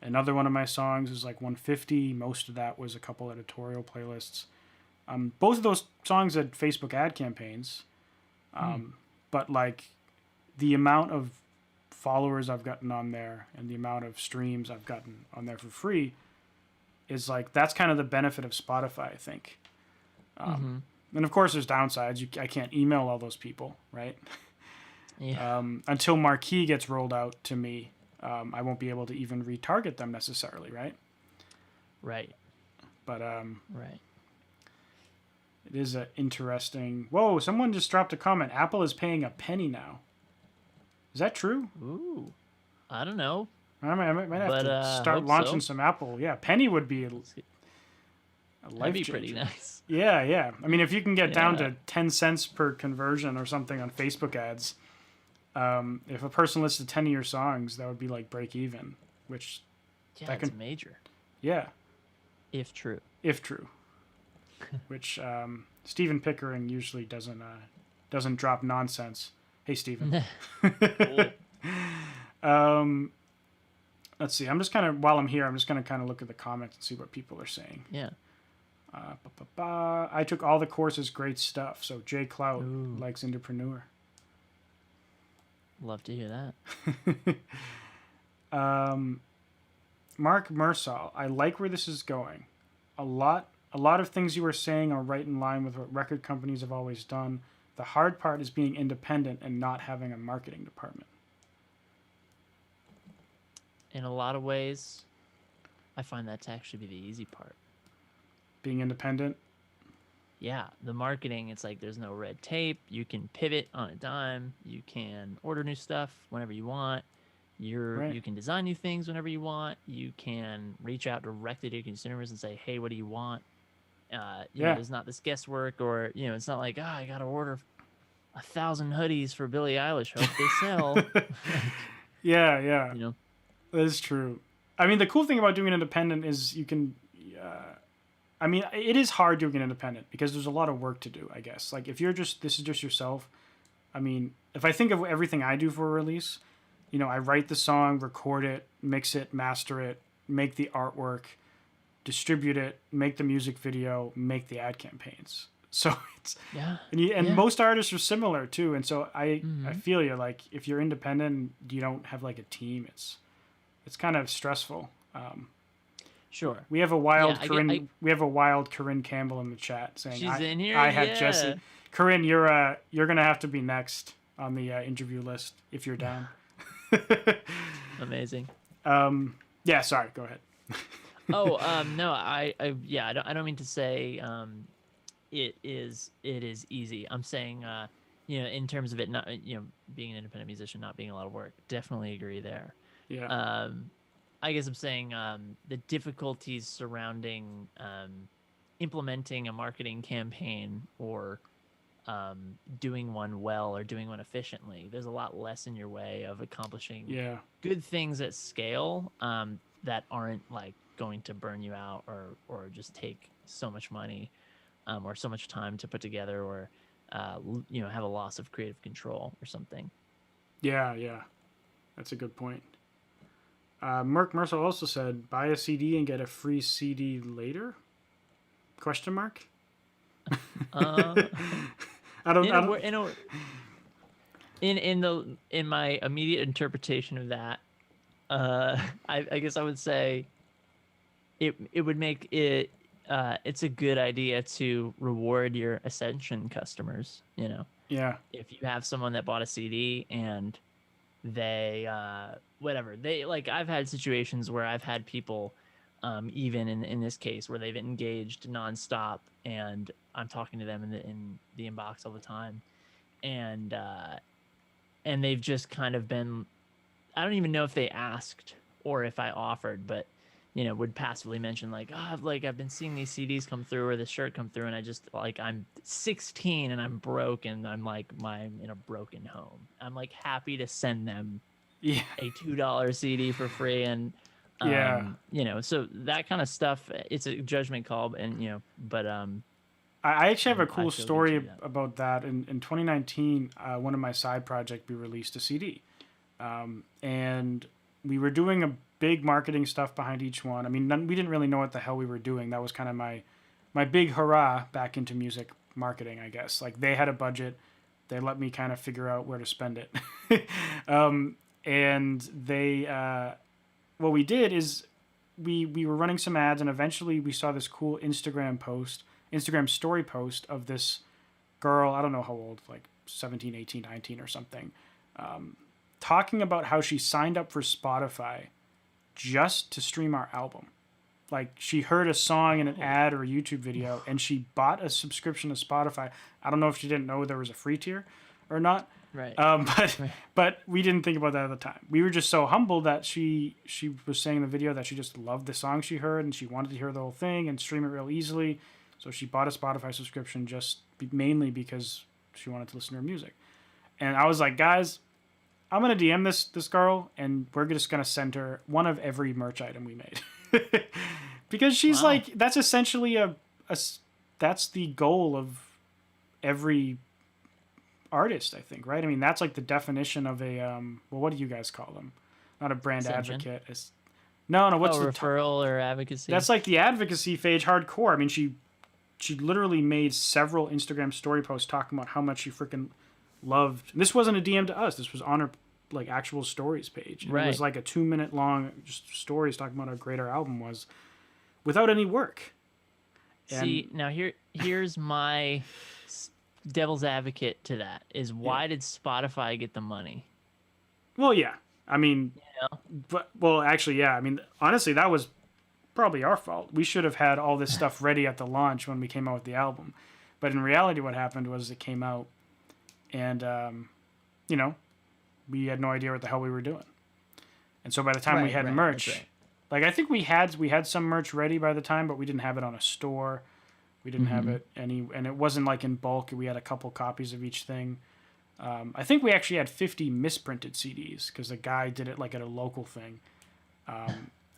Speaker 1: another one of my songs is like 150. Most of that was a couple editorial playlists. Both of those songs had Facebook ad campaigns, but like the amount of followers I've gotten on there and the amount of streams I've gotten on there for free is like, that's kind of the benefit of Spotify, I think. And of course there's downsides. I can't email all those people, right?
Speaker 2: Yeah.
Speaker 1: Until Marquee gets rolled out to me, I won't be able to even retarget them necessarily, right?
Speaker 2: Right.
Speaker 1: But
Speaker 2: right.
Speaker 1: it is a interesting. Whoa! Someone just dropped a comment. Apple is paying a penny now. Is that true?
Speaker 2: Ooh, I don't know.
Speaker 1: I might have to start launching some Apple. Yeah, penny would be a life
Speaker 2: That'd be
Speaker 1: changer.
Speaker 2: pretty nice.
Speaker 1: Yeah. I mean, if you can get down to 10 cents per conversion or something on Facebook ads, if a person listens to 10 of your songs, that would be like break even, which
Speaker 2: that's major.
Speaker 1: Yeah.
Speaker 2: If true.
Speaker 1: Which Stephen Pickering usually doesn't drop nonsense. Hey, Stephen. Let's see. I'm just kind of, while I'm here, I'm just going to kind of look at the comments and see what people are saying.
Speaker 2: Yeah.
Speaker 1: I took all the courses. Great stuff. So Jay Clout likes Indepreneur.
Speaker 2: Love to hear
Speaker 1: that. Mark Mersall, I like where this is going. A lot of things you were saying are right in line with what record companies have always done. The hard part is being independent and not having a marketing department.
Speaker 2: In a lot of ways, I find that to actually be the easy part.
Speaker 1: Being independent?
Speaker 2: Yeah, the marketing, it's like there's no red tape. You can pivot on a dime. You can order new stuff whenever you want. You can design new things whenever you want. You can reach out directly to your consumers and say, hey, what do you want? There's not this guesswork, or it's not like, I gotta order 1,000 hoodies for Billie Eilish, hope they sell.
Speaker 1: Yeah that is true. I mean, the cool thing about doing independent is you can I mean, it is hard doing an independent because there's a lot of work to do, I guess. Like, if this is just yourself, I mean, if I think of everything I do for a release, I write the song, record it, mix it, master it, make the artwork, distribute it, make the music video, make the ad campaigns. So it's most artists are similar too. And so I feel you, like, if you're independent, you don't have like a team. It's kind of stressful.
Speaker 2: Sure.
Speaker 1: We have a wild we have a wild Corinne Campbell in the chat saying,
Speaker 2: she's in here.
Speaker 1: I have Jesse. Corinne, you're gonna have to be next on the interview list if you're down.
Speaker 2: Amazing.
Speaker 1: Yeah. Sorry. Go ahead.
Speaker 2: No. I don't mean to say it is easy. I'm saying in terms of it not being an independent musician not being a lot of work. Definitely agree there.
Speaker 1: Yeah.
Speaker 2: I guess I'm saying the difficulties surrounding implementing a marketing campaign or doing one well or doing one efficiently. There's a lot less in your way of accomplishing good things at scale that aren't like going to burn you out or just take so much money or so much time to put together, or have a loss of creative control or something.
Speaker 1: Yeah, that's a good point. Mark Mercer also said, buy a CD and get a free CD later? Question mark?
Speaker 2: Uh,
Speaker 1: I don't.
Speaker 2: in
Speaker 1: I
Speaker 2: a,
Speaker 1: don't.
Speaker 2: in a, in my immediate interpretation of that, I guess I would say it would make it it's a good idea to reward your Ascension customers. You know,
Speaker 1: Yeah.
Speaker 2: if you have someone that bought a CD and they whatever they like, I've had situations where I've had people even in this case where they've engaged nonstop and I'm talking to them in the inbox all the time, and they've just kind of been, I don't even know if they asked or if I offered, but would passively mention like, oh, like I've been seeing these CDs come through or this shirt come through, and I just like, I'm 16 and I'm broke and I'm in a broken home. I'm like happy to send them
Speaker 1: Yeah.
Speaker 2: a $2 CD for free, and
Speaker 1: Yeah.
Speaker 2: so that kind of stuff. It's a judgment call, and but
Speaker 1: I actually have a
Speaker 2: I
Speaker 1: cool
Speaker 2: feel good to
Speaker 1: story
Speaker 2: do that.
Speaker 1: about that. In 2019, one of my side projects, we released a CD. And we were doing a big marketing stuff behind each one. I mean, we didn't really know what the hell we were doing. That was kind of my big hurrah back into music marketing, I guess. Like they had a budget, they let me kind of figure out where to spend it. And they, what we did is we were running some ads, and eventually we saw this cool Instagram story post of this girl. I don't know how old, like 17, 18, 19 or something. Talking about how she signed up for Spotify just to stream our album. Like she heard a song in an
Speaker 2: Oh.
Speaker 1: ad or a YouTube video and she bought a subscription to Spotify. I don't know if she didn't know there was a free tier or not.
Speaker 2: Right.
Speaker 1: But
Speaker 2: Right.
Speaker 1: but we didn't think about that at the time. We were just so humbled that she was saying in the video that she just loved the song she heard and she wanted to hear the whole thing and stream it real easily. So she bought a Spotify subscription mainly because she wanted to listen to her music. And I was like, guys, I'm gonna DM this girl, and we're just gonna send her one of every merch item we made, because she's
Speaker 2: Wow.
Speaker 1: like, that's essentially that's the goal of every artist, I think, right? I mean, that's like the definition of a well, what do you guys call them? Not a brand
Speaker 2: Ascension.
Speaker 1: advocate. It's, no, what's the
Speaker 2: referral or advocacy?
Speaker 1: that's like the advocacy phase, hardcore. I mean, she literally made several Instagram story posts talking about how much she freaking loved. And this wasn't a DM to us. This was on her like actual stories page. And
Speaker 2: Right.
Speaker 1: It was like a 2-minute long just stories talking about how great our album was, without any work.
Speaker 2: See, now here's my devil's advocate to that is, why did Spotify get the money?
Speaker 1: Well, yeah. I mean, but well, actually, yeah. I mean, honestly, that was probably our fault. We should have had all this stuff ready at the launch when we came out with the album. But in reality, what happened was it came out, and we had no idea what the hell we were doing. And so by the time we had merch,
Speaker 2: right.
Speaker 1: like I think we had some merch ready by the time, but we didn't have it on a store. We didn't have it and it wasn't like in bulk. We had a couple copies of each thing. I think we actually had 50 misprinted CDs because the guy did it like at a local thing.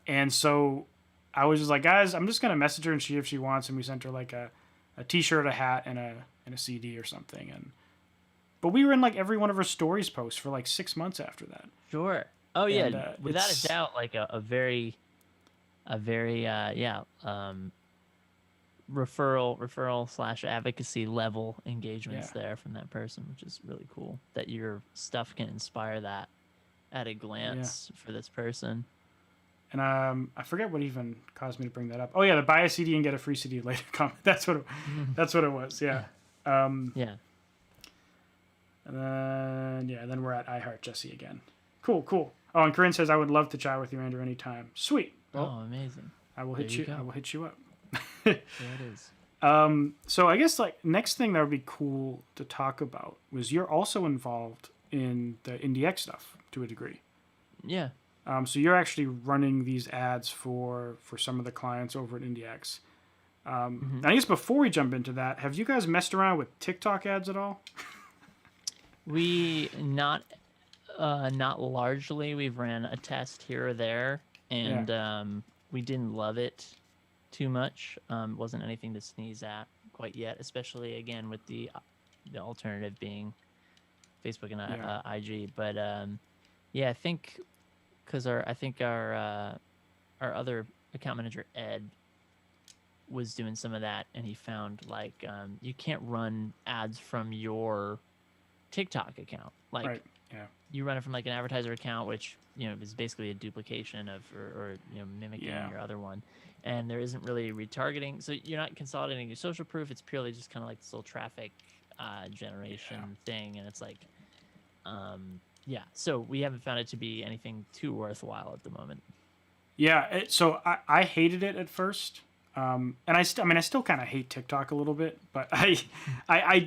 Speaker 1: And so I was just like, guys, I'm just gonna message her and see if she wants. And we sent her like a T-shirt, a hat, and a CD or something. But we were in like every one of her stories posts for like 6 months after that.
Speaker 2: Sure. Oh yeah,
Speaker 1: And,
Speaker 2: without
Speaker 1: it's-
Speaker 2: a doubt, like a very referral / advocacy level engagements there from that person, which is really cool that your stuff can inspire that at a glance for this person.
Speaker 1: And I forget what even caused me to bring that up. Oh yeah, the buy a CD and get a free CD later comment. That's what it was. Yeah.
Speaker 2: Yeah.
Speaker 1: And then we're at iHeart Jesse again. Cool. Oh, and Corinne says, I would love to chat with you, Andrew, anytime. Sweet. Well,
Speaker 2: Oh, amazing.
Speaker 1: I will hit
Speaker 2: there you
Speaker 1: you.
Speaker 2: go.
Speaker 1: I will hit you up.
Speaker 2: There it is.
Speaker 1: So I guess like next thing that would be cool to talk about was you're also involved in the IndieX stuff to a degree.
Speaker 2: Yeah.
Speaker 1: So you're actually running these ads for some of the clients over at IndieX. And I guess before we jump into that, have you guys messed around with TikTok ads at all?
Speaker 2: We not largely. We've ran a test here or there, and we didn't love it too much. It wasn't anything to sneeze at quite yet, especially again with the alternative being Facebook and IG. But I think because our other account manager Ed was doing some of that, and he found like you can't run ads from your TikTok account. Like
Speaker 1: Right. Yeah.
Speaker 2: you run it from like an advertiser account, which is basically a duplication of or mimicking
Speaker 1: Yeah.
Speaker 2: your other one, and there isn't really retargeting, so you're not consolidating your social proof. It's purely just kind of like this little traffic generation thing, and it's like yeah. So we haven't found it to be anything too worthwhile at the moment.
Speaker 1: Yeah. So I hated it at first. And I mean, I still kind of hate TikTok a little bit, but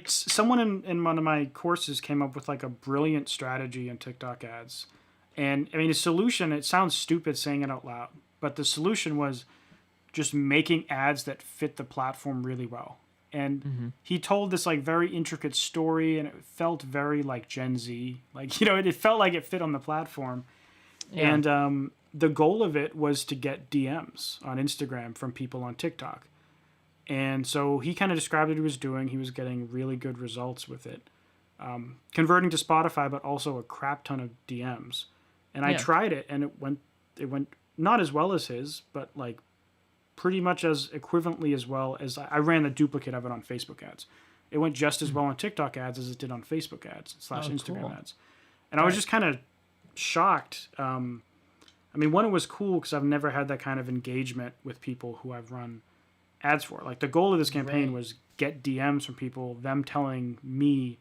Speaker 1: someone in one of my courses came up with like a brilliant strategy in TikTok ads. And I mean, the solution, it sounds stupid saying it out loud, but the solution was just making ads that fit the platform really well. And he told this like very intricate story, and it felt very like Gen Z, like, it felt like it fit on the platform.
Speaker 2: Yeah.
Speaker 1: And the goal of it was to get DMs on Instagram from people on TikTok. And so he kind of described what he was doing. He was getting really good results with it, converting to Spotify, but also a crap ton of DMs. And I tried it, and it went not as well as his, but like pretty much as equivalently as well as I ran the duplicate of it on Facebook ads. It went just as well on TikTok ads as it did on Facebook ads / Instagram
Speaker 2: cool.
Speaker 1: ads. And I was just kind of shocked. I mean, one, it was cool because I've never had that kind of engagement with people who I've run ads for. Like, the goal of this campaign was get DMs from people, them telling me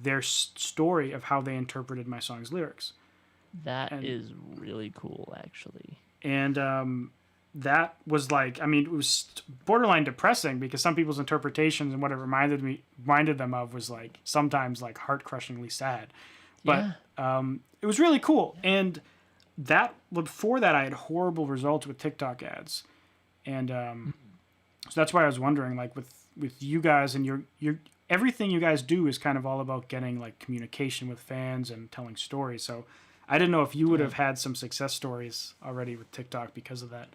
Speaker 1: their story of how they interpreted my song's lyrics.
Speaker 2: That is really cool, actually.
Speaker 1: And that was like, I mean, it was borderline depressing because some people's interpretations and what it reminded them of was like sometimes like heart crushingly sad. But it was really cool. And before that, I had horrible results with TikTok ads. And so that's why I was wondering, like, with you guys and your everything you guys do is kind of all about getting like communication with fans and telling stories. So I didn't know if you would have had some success stories already with TikTok because of that.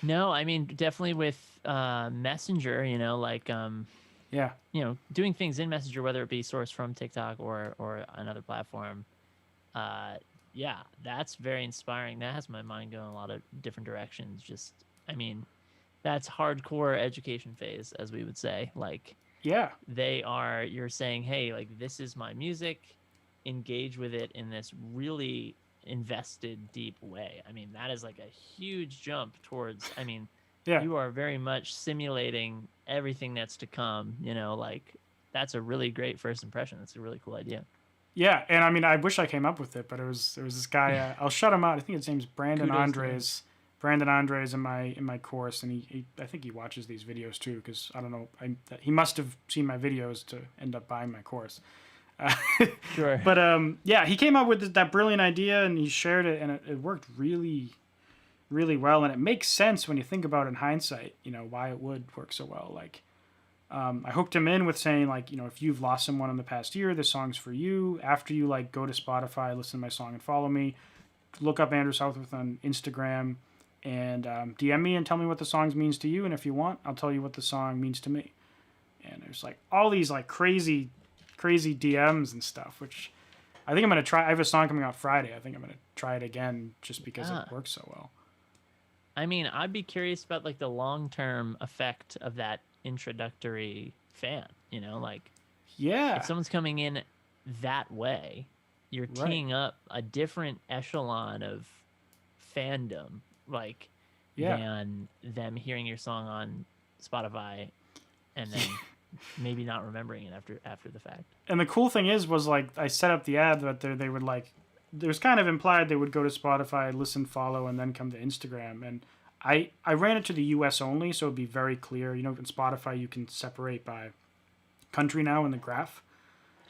Speaker 2: No, I mean, definitely with Messenger, like doing things in Messenger, whether it be sourced from TikTok or another platform. Yeah, that's very inspiring. That has my mind going a lot of different directions. Just, I mean, that's hardcore education phase, as we would say. Like, you're saying, hey, like, this is my music, engage with it in this really invested, deep way. I mean, that is like a huge jump towards, I mean, you are very much simulating everything that's to come, like, that's a really great first impression. That's a really cool idea.
Speaker 1: Yeah, and I mean, I wish I came up with it, but there was this guy. I'll shut him out. I think his name's Brandon Andres. Brandon Andres in my course, and he I think he watches these videos too, because I don't know. He must have seen my videos to end up buying my course.
Speaker 2: Sure.
Speaker 1: But yeah, he came up with that brilliant idea, and he shared it, and it worked really, really well. And it makes sense when you think about it in hindsight. Why it would work so well. Like. I hooked him in with saying, like, if you've lost someone in the past year, this song's for you. After you, like, go to Spotify, listen to my song and follow me, look up Andrew Southworth on Instagram and DM me and tell me what the song means to you. And if you want, I'll tell you what the song means to me. And there's, like, all these, like, crazy DMs and stuff, which I think I'm going to try. I have a song coming out Friday. I think I'm going to try it again just because it works so well.
Speaker 2: I mean, I'd be curious about, like, the long-term effect of that introductory fan, like, if someone's coming in that way, you're teeing up a different echelon of fandom, like, than them hearing your song on Spotify and then maybe not remembering it after the fact.
Speaker 1: And the cool thing was like, I set up the ad that they would, like, it was kind of implied they would go to Spotify, listen, follow, and then come to Instagram. And I ran it to the U.S. only, so it'd be very clear. In Spotify, you can separate by country now in the graph.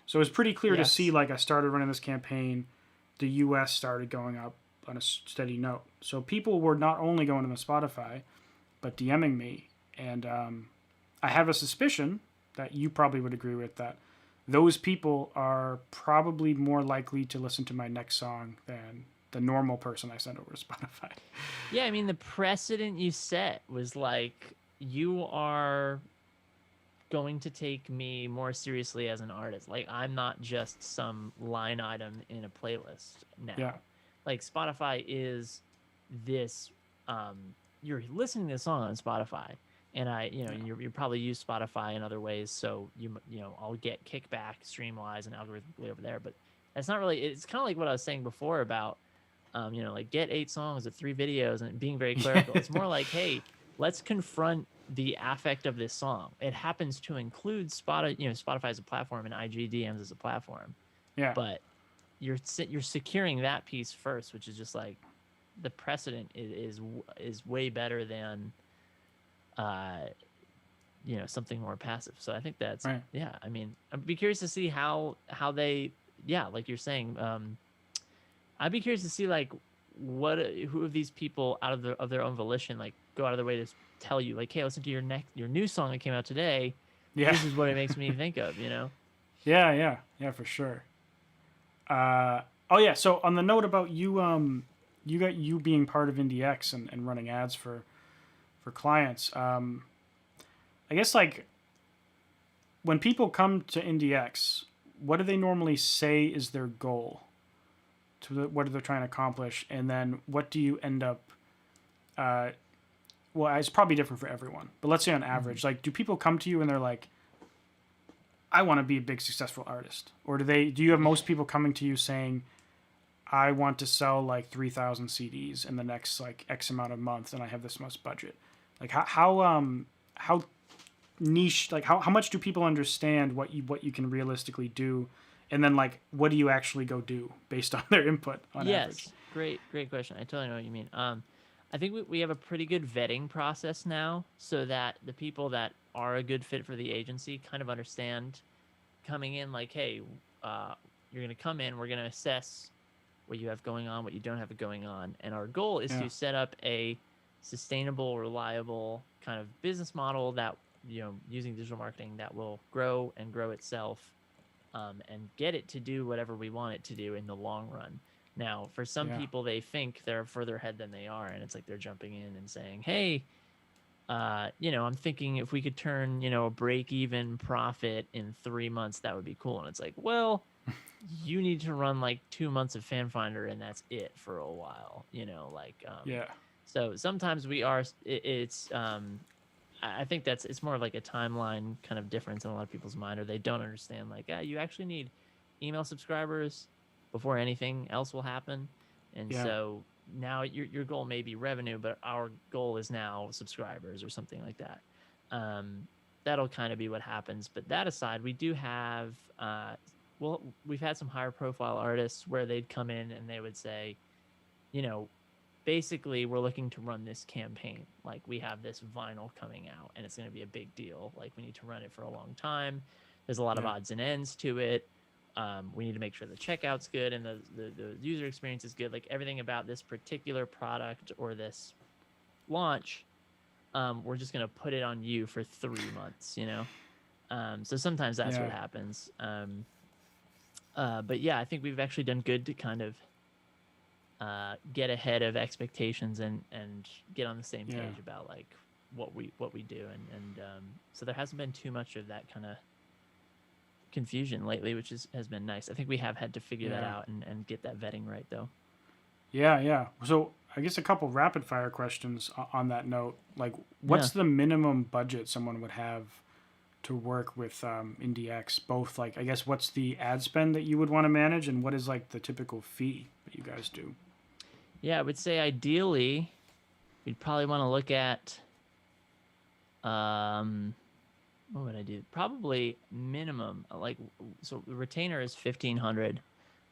Speaker 1: So it was pretty clear to see, like, I started running this campaign, the U.S. started going up on a steady note. So people were not only going to the Spotify, but DMing me. And I have a suspicion that you probably would agree with, that those people are probably more likely to listen to my next song than the normal person I send over to Spotify.
Speaker 2: Yeah, I mean, the precedent you set was like, you are going to take me more seriously as an artist. Like, I'm not just some line item in a playlist now.
Speaker 1: Yeah.
Speaker 2: Like, Spotify is this, you're listening to the song on Spotify, and you probably use Spotify in other ways, so I'll get kickback stream-wise and algorithmically over there, but that's not really. It's kind of like what I was saying before about, like get 8 songs or 3 videos and being very clerical. It's more like, hey, let's confront the affect of this song. It happens to include Spotify as a platform and IGDMs as a platform,
Speaker 1: Yeah.
Speaker 2: but you're securing that piece first, which is just like the precedent is way better than something more passive. So I think that's
Speaker 1: Right.
Speaker 2: yeah. I mean, I'd be curious to see how they like you're saying. I'd be curious to see like who of these people out of their own volition like go out of their way to tell you like, hey, listen to your new song that came out today.
Speaker 1: Yeah.
Speaker 2: This is what it makes me think of.
Speaker 1: Yeah, for sure. Oh yeah. So on the note about you, you got you being part of IndieX and running ads for clients. I guess like when people come to IndieX, what do they normally say is their goal? What are they trying to accomplish, and then what do you end up? Well, it's probably different for everyone, but let's say on average, like, do people come to you and they're like, "I want to be a big successful artist," or do you have most people coming to you saying, "I want to sell like 3,000 CDs in the next like X amount of months, and I have this much budget"? Like how niche, like how much do people understand what you can realistically do, and then like what do you actually go do based on their input on average?
Speaker 2: Yes, great question. I totally know what you mean. I think we have a pretty good vetting process now, so that the people that are a good fit for the agency kind of understand coming in, like, hey, you're going to come in, we're going to assess what you have going on, what you don't have going on, and our goal is to set up a sustainable, reliable kind of business model that using digital marketing that will grow and grow itself, and get it to do whatever we want it to do in the long run. Now, for some people, they think they're further ahead than they are, and it's like they're jumping in and saying, hey, I'm thinking if we could turn, a break-even profit in 3 months, that would be cool. And it's like, well, you need to run like 2 months of Fan Finder, and that's it for a while, So sometimes I think it's more of like a timeline kind of difference in a lot of people's mind, or they don't understand like, you actually need email subscribers before anything else will happen. And so now your goal may be revenue, but our goal is now subscribers or something like that. That'll kind of be what happens. But that aside, we do have, we've had some higher profile artists where they'd come in and they would say, basically we're looking to run this campaign. Like, we have this vinyl coming out and it's going to be a big deal. Like, we need to run it for a long time. There's a lot of odds and ends to it. We need to make sure the checkout's good and the user experience is good. Like, everything about this particular product or this launch, we're just going to put it on you for 3 months, So sometimes that's what happens. But yeah, I think we've actually done good to kind of get ahead of expectations and get on the same page about like what we do. And so there hasn't been too much of that kind of confusion lately, which has been nice. I think we have had to figure that out and get that vetting right, though.
Speaker 1: Yeah. So I guess a couple rapid fire questions on that note. Like, what's the minimum budget someone would have to work with IndieX? Both, like, I guess, what's the ad spend that you would want to manage, and what is like the typical fee that you guys do?
Speaker 2: Yeah, I would say ideally, we'd probably want to look at what would I do? Probably minimum, like, so the retainer is $1,500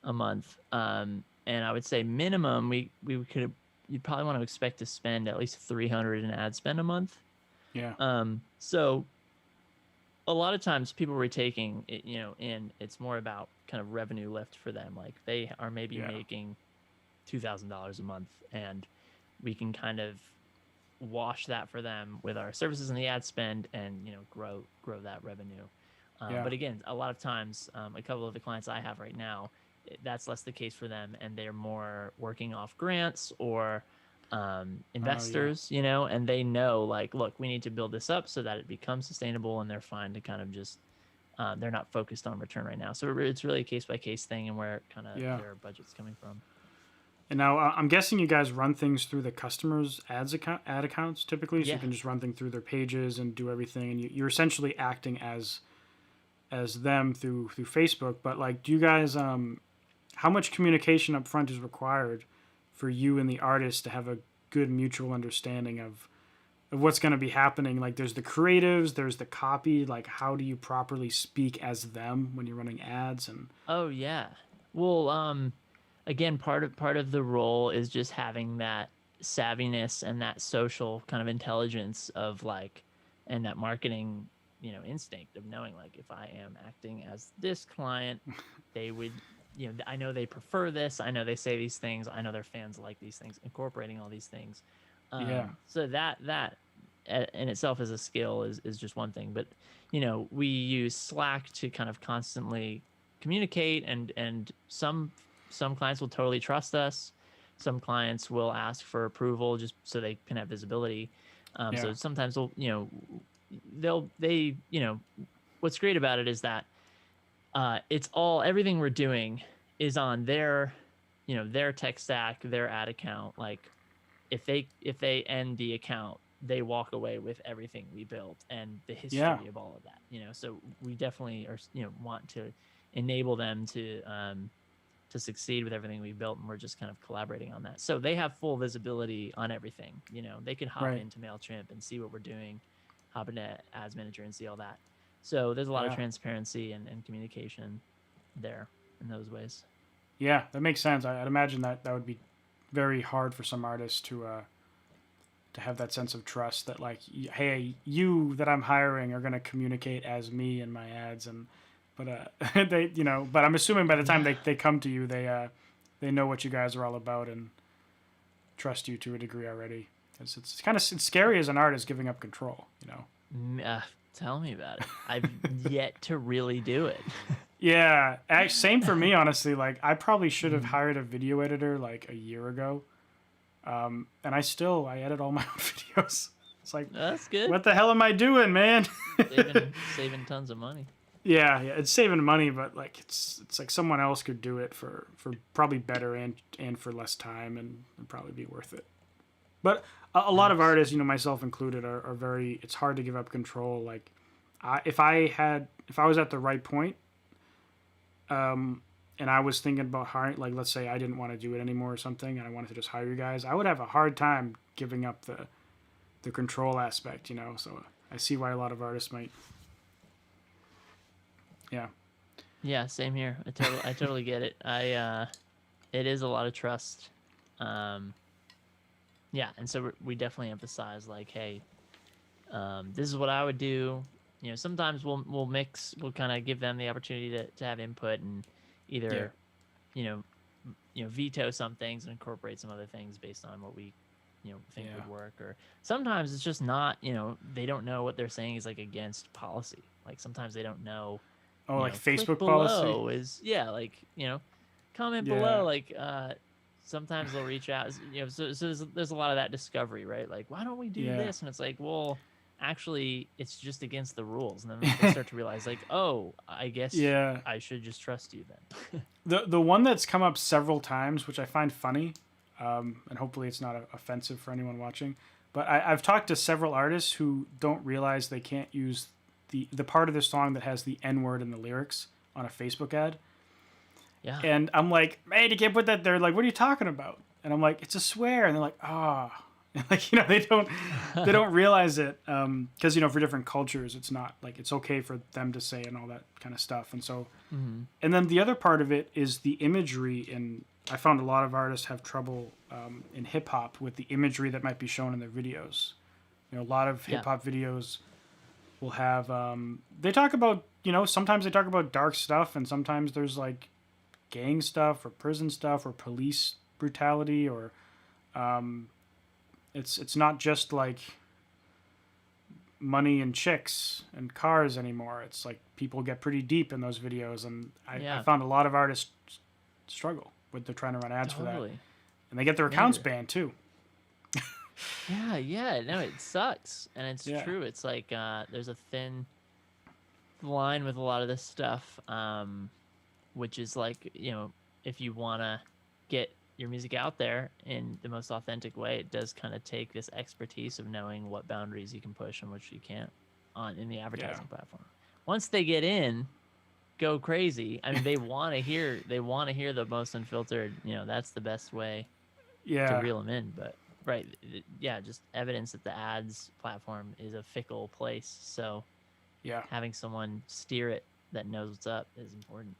Speaker 2: a month, and I would say minimum you'd probably want to expect to spend at least $300 in ad spend a month.
Speaker 1: Yeah.
Speaker 2: So a lot of times people were taking it, and it's more about kind of revenue lift for them. Like, they are maybe making $2,000 a month, and we can kind of wash that for them with our services and the ad spend, and grow that revenue. But again, a lot of times, a couple of the clients I have right now, that's less the case for them, and they're more working off grants or investors, and they know, like, look, we need to build this up so that it becomes sustainable, and they're fine to kind of just they're not focused on return right now. So it's really a case by case thing, and where kind of their budget's coming from.
Speaker 1: And now I'm guessing you guys run things through the customers' ad accounts typically, so you
Speaker 2: Yeah.
Speaker 1: can just run things through their pages and do everything, and you're essentially acting as them through Facebook. But like, do you guys how much communication up front is required for you and the artist to have a good mutual understanding of what's going to be happening? Like, there's the creatives, there's the copy. Like, how do you properly speak as them when you're running ads? And
Speaker 2: Oh yeah. Well, again, part of the role is just having that savviness and that social kind of intelligence of like, and that marketing, instinct of knowing like if I am acting as this client, they would, I know they prefer this. I know they say these things. I know their fans like these things. Incorporating all these things.
Speaker 1: yeah,
Speaker 2: So that in itself as a skill is just one thing, but we use Slack to kind of constantly communicate, and some clients will totally trust us. Some clients will ask for approval just so they can have visibility.
Speaker 1: yeah,
Speaker 2: So sometimes they what's great about it is that it's everything we're doing is on their tech stack, their ad account. Like if they end the account, they walk away with everything we built and the
Speaker 1: yeah,
Speaker 2: history of all of that. So we definitely are want to enable them to succeed with everything we built, and we're just kind of collaborating on that. So they have full visibility on everything. They can hop
Speaker 1: right,
Speaker 2: into MailChimp and see what we're doing, hop into Ads Manager and see all that. So there's a lot of
Speaker 1: yeah.
Speaker 2: transparency and communication there in those ways.
Speaker 1: Yeah, that makes sense. I'd imagine that would be very hard for some artists to have that sense of trust that like, hey, you that I'm hiring are going to communicate as me in my ads. And but they, but I'm assuming by the time
Speaker 2: Yeah.
Speaker 1: they come to you, they know what you guys are all about and trust you to a degree already. It's kind of it's scary as an artist giving up control.
Speaker 2: Tell me about it. I've yet to really do it.
Speaker 1: Yeah, same for me, honestly. Like, I probably should have
Speaker 2: Mhm.
Speaker 1: hired a video editor like a year ago. And I edit all my own videos. It's like,
Speaker 2: That's good.
Speaker 1: what the hell am I doing, man?
Speaker 2: Saving tons of money.
Speaker 1: Yeah, it's saving money, but like it's like someone else could do it for probably better and for less time, and it'd probably be worth it. But a lot of
Speaker 2: Nice.
Speaker 1: artists, myself included, are very. It's hard to give up control. Like, if I was at the right point, and I was thinking about hiring, like, let's say I didn't want to do it anymore or something, and I wanted to just hire you guys, I would have a hard time giving up the control aspect. So I see why a lot of artists might. Yeah.
Speaker 2: Yeah, same here. I totally get it. It is a lot of trust. Um, yeah, and so we definitely emphasize like, hey, this is what I would do. Sometimes we'll kind of give them the opportunity to have input and
Speaker 1: Yeah.
Speaker 2: either, you know, veto some things and incorporate some other things based on what we, think
Speaker 1: Yeah.
Speaker 2: would work. Or sometimes it's just not, they don't know what they're saying is like against policy. Like sometimes they don't know,
Speaker 1: Oh, like
Speaker 2: click
Speaker 1: Facebook policy.
Speaker 2: below is yeah, like comment
Speaker 1: Yeah.
Speaker 2: below, like sometimes they'll reach out, so there's a lot of that discovery, right? Like, why don't we do
Speaker 1: Yeah.
Speaker 2: this? And it's like, well, actually it's just against the rules. And then they start to realize like, oh, I guess
Speaker 1: Yeah.
Speaker 2: I should just trust you then.
Speaker 1: The one that's come up several times, which I find funny, and hopefully it's not offensive for anyone watching, but I've talked to several artists who don't realize they can't use the part of the song that has the N word in the lyrics on a Facebook ad.
Speaker 2: Yeah.
Speaker 1: And I'm like, man, you can't put that there. Like, what are you talking about? And I'm like, it's a swear. And they're like, ah. And like, they don't realize it. Because, for different cultures, it's not like it's okay for them to say and all that kind of stuff. And so,
Speaker 2: Mm-hmm.
Speaker 1: and then the other part of it is the imagery. And I found a lot of artists have trouble in hip hop with the imagery that might be shown in their videos. A lot of
Speaker 2: Yeah.
Speaker 1: hip hop videos will have, they talk about, sometimes they talk about dark stuff, and sometimes there's like gang stuff or prison stuff or police brutality, or it's not just like money and chicks and cars anymore. It's like people get pretty deep in those videos, and I
Speaker 2: Yeah.
Speaker 1: found a lot of artists struggle with they're trying to run ads for that,
Speaker 2: Totally.
Speaker 1: and they get their accounts
Speaker 2: Major.
Speaker 1: banned too.
Speaker 2: Yeah, no, it sucks. And it's
Speaker 1: Yeah.
Speaker 2: true. It's like there's a thin line with a lot of this stuff, which is like, if you want to get your music out there in the most authentic way, it does kind of take this expertise of knowing what boundaries you can push and which you can't on in the
Speaker 1: Yeah.
Speaker 2: advertising platform. Once they get in, go crazy. I mean, they want to hear the most unfiltered, that's the best way to
Speaker 1: Yeah.
Speaker 2: reel them in. But right, yeah, just evidence that the ads platform is a fickle place. So
Speaker 1: Yeah.
Speaker 2: having someone steer it that knows what's up is important.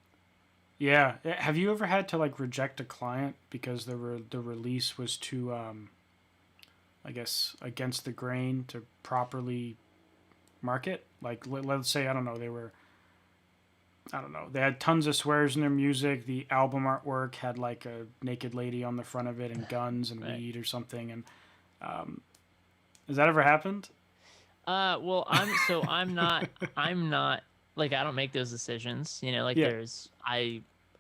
Speaker 1: Yeah. Have you ever had to like reject a client because the release was too I guess against the grain to properly market? Like let's say I don't know, they had tons of swears in their music. The album artwork had like a naked lady on the front of it and guns and
Speaker 2: Right.
Speaker 1: weed or something. And um, has that ever happened?
Speaker 2: Well, I'm not like I don't make those decisions. Like
Speaker 1: Yeah.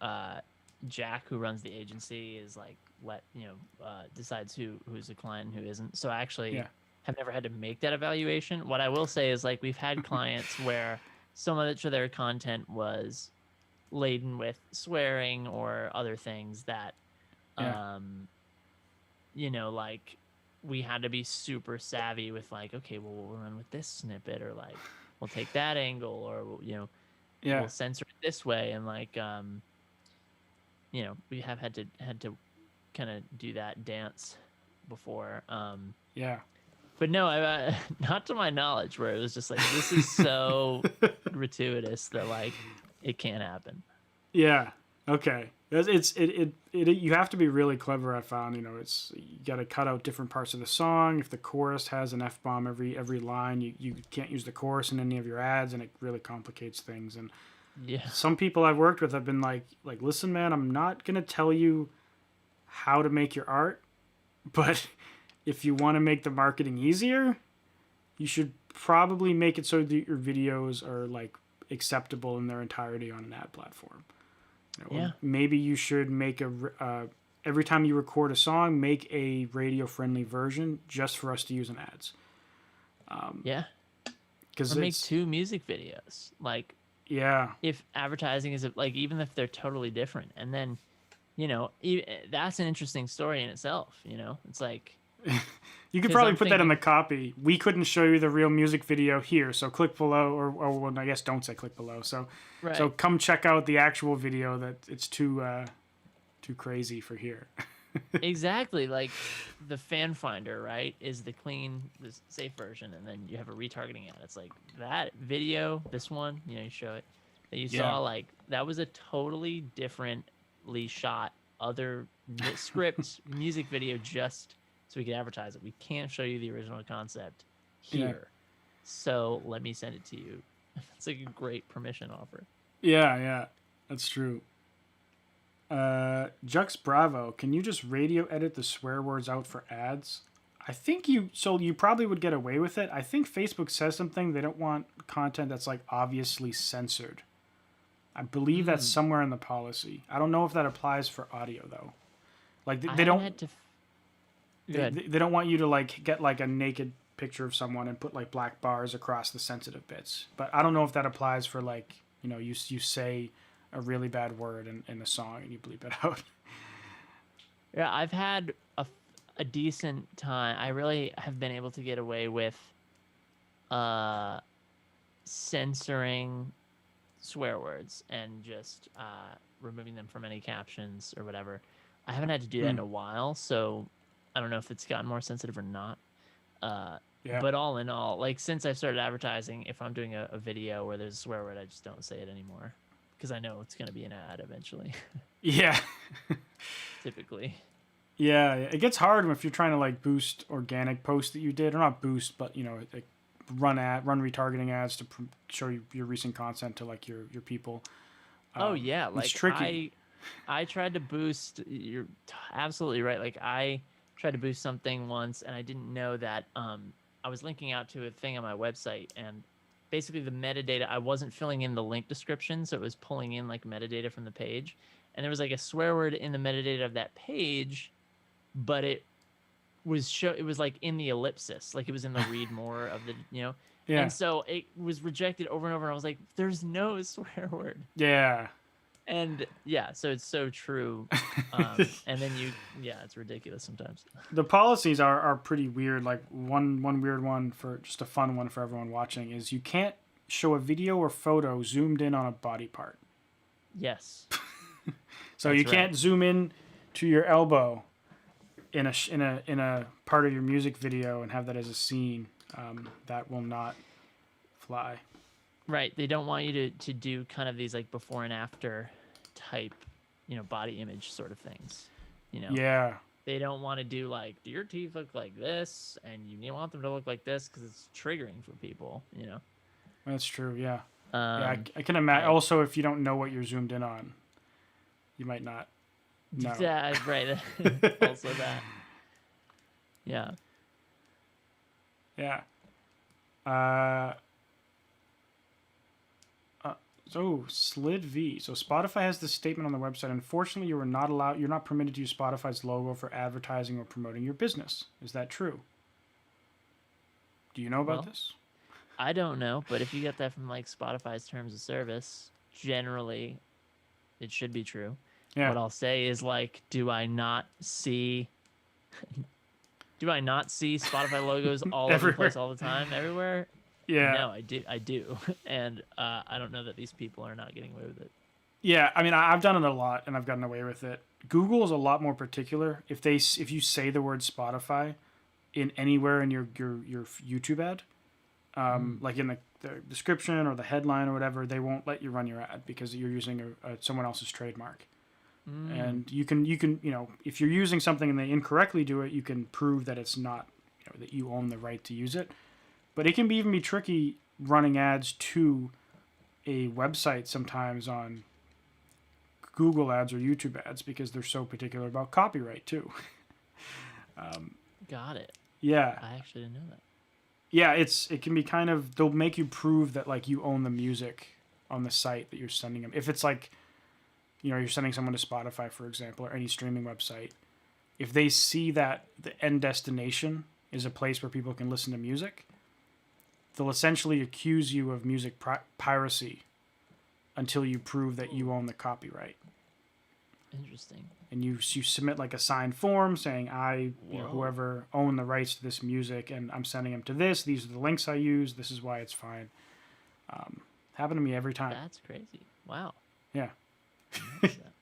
Speaker 2: uh, Jack, who runs the agency, is like decides who's a client and who isn't. So I actually
Speaker 1: Yeah.
Speaker 2: have never had to make that evaluation. What I will say is like we've had clients where so much of their content was laden with swearing or other things that
Speaker 1: Yeah.
Speaker 2: um like we had to be super savvy with like, okay, well, we'll run with this snippet, or like we'll take that angle, or
Speaker 1: Yeah.
Speaker 2: we'll censor it this way, and like we have had to kind of do that dance before.
Speaker 1: Yeah.
Speaker 2: But no, not to my knowledge, where it was just like this is so gratuitous that like it can't happen.
Speaker 1: Yeah. Okay. You have to be really clever. I found you got to cut out different parts of the song. If the chorus has an f bomb every line, you can't use the chorus in any of your ads, and it really complicates things. And
Speaker 2: Yeah.
Speaker 1: some people I've worked with have been like listen, man, I'm not gonna tell you how to make your art, but if you want to make the marketing easier, you should probably make it so that your videos are like acceptable in their entirety on an ad platform.
Speaker 2: Yeah.
Speaker 1: Or maybe you should make every time you record a song, make a radio friendly version just for us to use in ads.
Speaker 2: Yeah.
Speaker 1: Because
Speaker 2: Or make two music videos. Like
Speaker 1: yeah,
Speaker 2: if advertising is like, even if they're totally different, and then that's an interesting story in itself. It's like
Speaker 1: you could
Speaker 2: 'cause
Speaker 1: probably
Speaker 2: I'm
Speaker 1: put that in the
Speaker 2: thinking,
Speaker 1: copy. We couldn't show you the real music video here, so click below, or well, I guess don't say click below. So
Speaker 2: right,
Speaker 1: come check out the actual video. That it's too crazy for here.
Speaker 2: exactly, like the fan finder, right, is the safe version, and then you have a retargeting ad. It's like that video, this one, you show it that you
Speaker 1: Yeah.
Speaker 2: saw, like that was a totally differently shot other script music video just so we could advertise it. We can't show you the original concept
Speaker 1: Yeah.
Speaker 2: here, so let me send it to you. It's like a great permission offer.
Speaker 1: Yeah. That's true. Jux Bravo, can you just radio edit the swear words out for ads? I think you probably would get away with it. I think Facebook says something, they don't want content that's like obviously censored. I believe that's somewhere in the policy. I don't know if that applies for audio though. Like they don't they don't want you to like get like a naked picture of someone and put like black bars across the sensitive bits. But I don't know if that applies for like, you say a really bad word in a song and you bleep it out.
Speaker 2: Yeah, I've had a decent time. I really have been able to get away with censoring swear words and just removing them from any captions or whatever. I haven't had to do that in a while, so I don't know if it's gotten more sensitive or not.
Speaker 1: Yeah.
Speaker 2: But all in all, like since I've started advertising, if I'm doing a video where there's a swear word, I just don't say it anymore because I know it's going to be an ad eventually.
Speaker 1: Yeah.
Speaker 2: Typically.
Speaker 1: Yeah, it gets hard if you're trying to like boost organic posts that you did, or not boost, but like run retargeting ads to show your recent content to like your people.
Speaker 2: Oh yeah, like
Speaker 1: it's tricky.
Speaker 2: I tried to boost. You're absolutely right. Like I tried to boost something once, and I didn't know that I was linking out to a thing on my website, and basically the metadata, I wasn't filling in the link description, so it was pulling in like metadata from the page, and there was like a swear word in the metadata of that page, but it was like in the ellipsis, like it was in the read more of the
Speaker 1: Yeah.
Speaker 2: and so it was rejected over and over, and I was like, there's no swear word.
Speaker 1: Yeah.
Speaker 2: And yeah, so it's so true. And then yeah, it's ridiculous sometimes.
Speaker 1: The policies are pretty weird. Like one weird one, for just a fun one for everyone watching, is you can't show a video or photo zoomed in on a body part.
Speaker 2: Yes,
Speaker 1: So
Speaker 2: that's
Speaker 1: you
Speaker 2: right.
Speaker 1: can't zoom in to your elbow in a part of your music video and have that as a scene. That will not fly.
Speaker 2: Right. They don't want you to do kind of these like before and after type, body image sort of things. You know,
Speaker 1: Yeah,
Speaker 2: they don't want to do like, do your teeth look like this? And you want them to look like this because it's triggering for people.
Speaker 1: that's true. Yeah, yeah.
Speaker 2: Um,
Speaker 1: I can imagine.
Speaker 2: I,
Speaker 1: Also, if you don't know what you're zoomed in on, you might not know.
Speaker 2: yeah, right. Also that. Yeah.
Speaker 1: Yeah. Uh, so Slid V. So Spotify has this statement on the website. Unfortunately, you are not allowed. You're not permitted to use Spotify's logo for advertising or promoting your business. Is that true? Do you know about
Speaker 2: Well,
Speaker 1: this?
Speaker 2: I don't know, but if you get that from like Spotify's terms of service, generally it should be true.
Speaker 1: Yeah.
Speaker 2: What I'll say is like, do I not see Spotify logos all over the place
Speaker 1: Everywhere.
Speaker 2: all the time, everywhere?
Speaker 1: Yeah.
Speaker 2: No, I do, and I don't know that these people are not getting away with it.
Speaker 1: Yeah. I mean, I've done it a lot and I've gotten away with it. Google is a lot more particular. If you say the word Spotify in anywhere in your YouTube ad, like in the description or the headline or whatever, they won't let you run your ad because you're using someone else's trademark. And you can if you're using something and they incorrectly do it, you can prove that it's not that you own the right to use it. But it can even be tricky running ads to a website sometimes on Google ads or YouTube ads because they're so particular about copyright too.
Speaker 2: Got it.
Speaker 1: Yeah.
Speaker 2: I actually didn't know that.
Speaker 1: Yeah, it can be kind of, they'll make you prove that like you own the music on the site that you're sending them. If it's like you're sending someone to Spotify, for example, or any streaming website, if they see that the end destination is a place where people can listen to music, they'll essentially accuse you of music piracy until you prove that you own the copyright.
Speaker 2: Interesting.
Speaker 1: And you submit like a signed form saying
Speaker 2: Whoa.
Speaker 1: whoever owned the rights to this music and I'm sending them to this. These are the links I use. This is why it's fine. Happened to me every time.
Speaker 2: That's crazy. Wow.
Speaker 1: Yeah.
Speaker 2: Noticed that.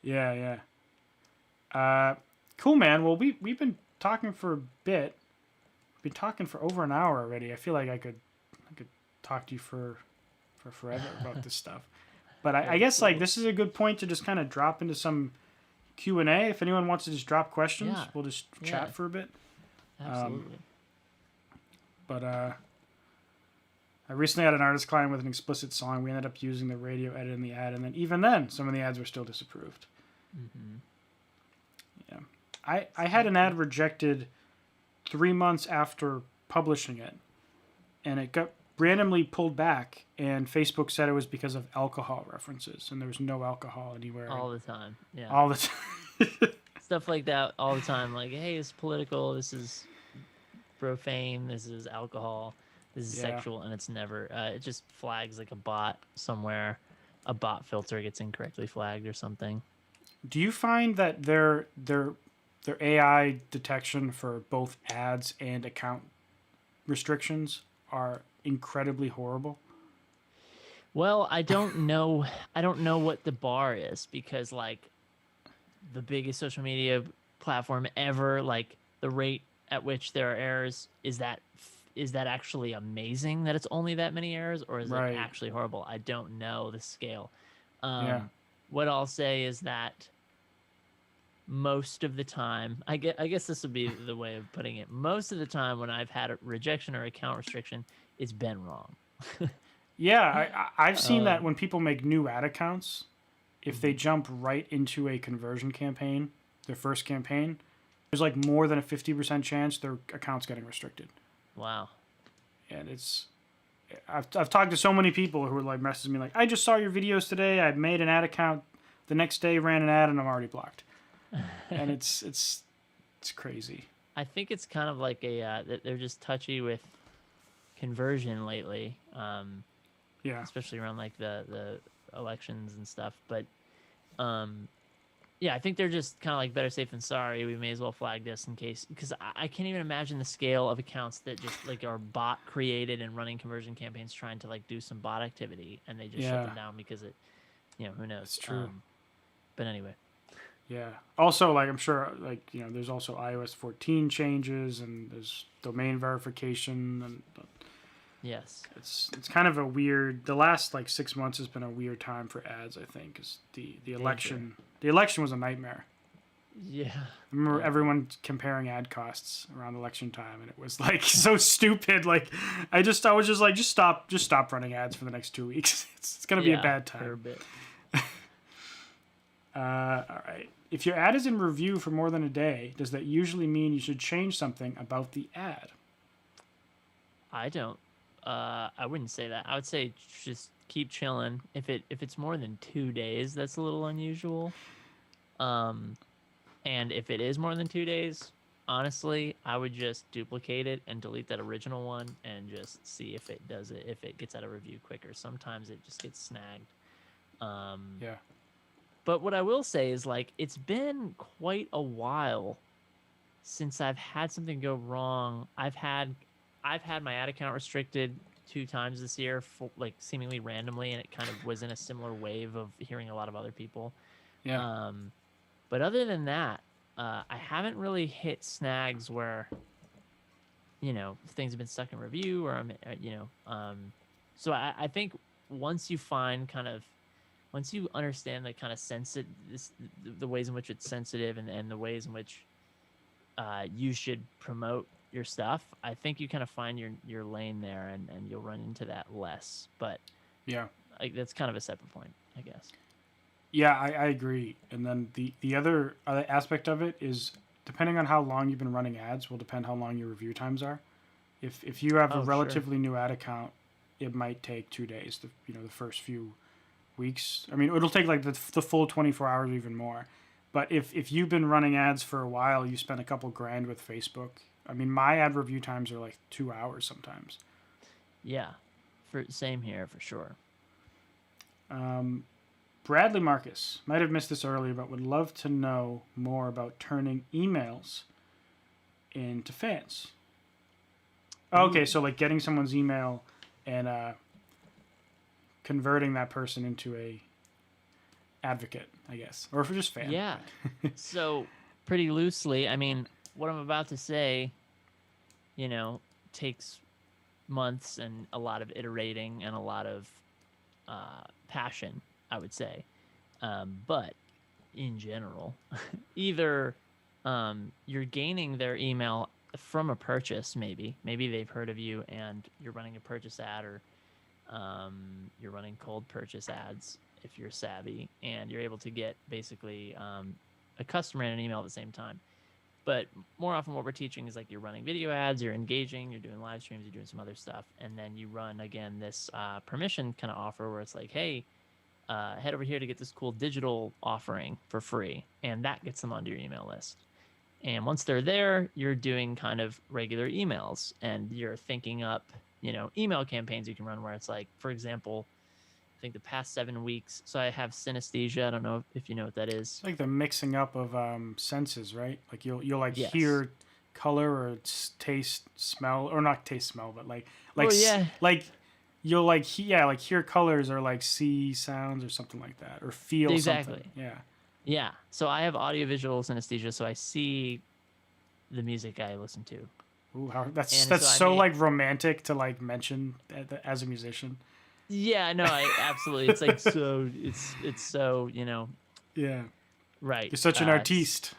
Speaker 1: Yeah. Cool, man. Well, we've been talking for a bit. Been talking for over an hour already. I feel like I could talk to you for forever about this stuff. But I guess like this is a good point to just kind of drop into some Q&A. If anyone wants to just drop questions,
Speaker 2: Yeah.
Speaker 1: we'll just
Speaker 2: Yeah.
Speaker 1: chat for a bit.
Speaker 2: Absolutely.
Speaker 1: But I recently had an artist client with an explicit song. We ended up using the radio edit in the ad, and then even then, some of the ads were still disapproved. Yeah, I had an ad rejected 3 months after publishing it, and it got randomly pulled back. And Facebook said it was because of alcohol references, and there was no alcohol anywhere.
Speaker 2: All the time. Yeah.
Speaker 1: All the time.
Speaker 2: Stuff like that all the time. Like, hey, it's political. This is profane. This is alcohol. This is
Speaker 1: Yeah.
Speaker 2: sexual, and it's never. It just flags like a bot somewhere. A bot filter gets incorrectly flagged or something.
Speaker 1: Do you find that their AI detection for both ads and account restrictions are incredibly horrible?
Speaker 2: Well, I don't know. I don't know what the bar is because like the biggest social media platform ever, like the rate at which there are errors, is that actually amazing that it's only that many errors, or is
Speaker 1: Right.
Speaker 2: it actually horrible? I don't know the scale.
Speaker 1: Yeah.
Speaker 2: What I'll say is that most of the time, I guess this would be the way of putting it. Most of the time when I've had a rejection or account restriction, it's been wrong.
Speaker 1: Yeah, I've seen that when people make new ad accounts, if they jump right into a conversion campaign, their first campaign, there's like more than a 50% chance their account's getting restricted.
Speaker 2: Wow.
Speaker 1: And I've talked to so many people who are like messaging me like, I just saw your videos today. I made an ad account. The next day ran an ad and I'm already blocked. And it's crazy.
Speaker 2: I think it's kind of like they're just touchy with conversion lately.
Speaker 1: Yeah.
Speaker 2: Especially around like the elections and stuff. But yeah, I think they're just kind of like better safe than sorry. We may as well flag this in case, because I can't even imagine the scale of accounts that just like are bot created and running conversion campaigns trying to like do some bot activity, and they just shut
Speaker 1: Yeah,
Speaker 2: them down because it, who
Speaker 1: that's
Speaker 2: knows.
Speaker 1: true.
Speaker 2: But anyway,
Speaker 1: Yeah. Also, like I'm sure, like there's also iOS 14 changes and there's domain verification, and
Speaker 2: yes,
Speaker 1: it's kind of a weird. The last like 6 months has been a weird time for ads. I think because the
Speaker 2: danger.
Speaker 1: election was a nightmare.
Speaker 2: Yeah,
Speaker 1: I remember
Speaker 2: yeah,
Speaker 1: everyone comparing ad costs around election time, and it was like so stupid. Like I was just like, just stop running ads for the next 2 weeks. It's gonna be a
Speaker 2: yeah,
Speaker 1: bad
Speaker 2: for a
Speaker 1: time.
Speaker 2: bit.
Speaker 1: All right. If your ad is in review for more than a day, does that usually mean you should change something about the ad?
Speaker 2: I don't. I wouldn't say that. I would say just keep chilling. If it's more than 2 days, that's a little unusual. Um, and if it is more than 2 days, honestly, I would just duplicate it and delete that original one and just see if it does it, if it gets out of review quicker. Sometimes it just gets snagged. Um,
Speaker 1: Yeah.
Speaker 2: but what I will say is like it's been quite a while since I've had something go wrong. I've had my ad account restricted 2 times this year, for like seemingly randomly, and it kind of was in a similar wave of hearing a lot of other people.
Speaker 1: Yeah.
Speaker 2: Um, but other than that, I haven't really hit snags where things have been stuck in review, or so I think once you find once you understand the kind of the ways in which it's sensitive, and the ways in which you should promote your stuff, I think you kind of find your lane there, and you'll run into that less. But
Speaker 1: Yeah.
Speaker 2: that's kind of a separate point, I guess.
Speaker 1: Yeah, I agree. And then the other aspect of it is depending on how long you've been running ads will depend how long your review times are. If you have a
Speaker 2: Oh, sure.
Speaker 1: relatively new ad account, it might take 2 days. The first few weeks. I mean, it'll take like the full 24 hours or even more. But if you've been running ads for a while, you spend a couple grand with Facebook. I mean, my ad review times are like 2 hours sometimes.
Speaker 2: Yeah, for same here for sure.
Speaker 1: Um, Bradley Marcus might have missed this earlier, but would love to know more about turning emails into fans. Okay,
Speaker 2: Ooh,
Speaker 1: so like getting someone's email and converting that person into a advocate, I guess, or if we're just fan.
Speaker 2: yeah. So pretty loosely, I mean, what I'm about to say, you know, takes months and a lot of iterating and a lot of passion, I would say. But in general, either you're gaining their email from a purchase, maybe they've heard of you and you're running a purchase ad, or you're running cold purchase ads if you're savvy, and you're able to get basically a customer and an email at the same time. But more often, what we're teaching is like you're running video ads, you're engaging, you're doing live streams, you're doing some other stuff, and then you run again this permission kind of offer where it's like, hey, head over here to get this cool digital offering for free, and that gets them onto your email list. And once they're there, you're doing kind of regular emails, and you're thinking up, email campaigns you can run where it's like, for example, I think the past 7 weeks. So I have synesthesia. I don't know if you know what that is.
Speaker 1: It's like the mixing up of senses, right? Like you'll like
Speaker 2: Yes.
Speaker 1: hear color or taste, smell, or not taste, smell, but like
Speaker 2: Well, yeah,
Speaker 1: like you'll like like hear colors or like see sounds or something like that or feel something.
Speaker 2: exactly.
Speaker 1: Yeah.
Speaker 2: Yeah. So I have audiovisual synesthesia, so I see the music I listen to,
Speaker 1: Ooh,
Speaker 2: and
Speaker 1: that's
Speaker 2: so I
Speaker 1: so
Speaker 2: may.
Speaker 1: like romantic to like mention as a musician.
Speaker 2: Yeah, no, I absolutely. It's like so. It's so
Speaker 1: Yeah.
Speaker 2: right.
Speaker 1: You're such an artiste.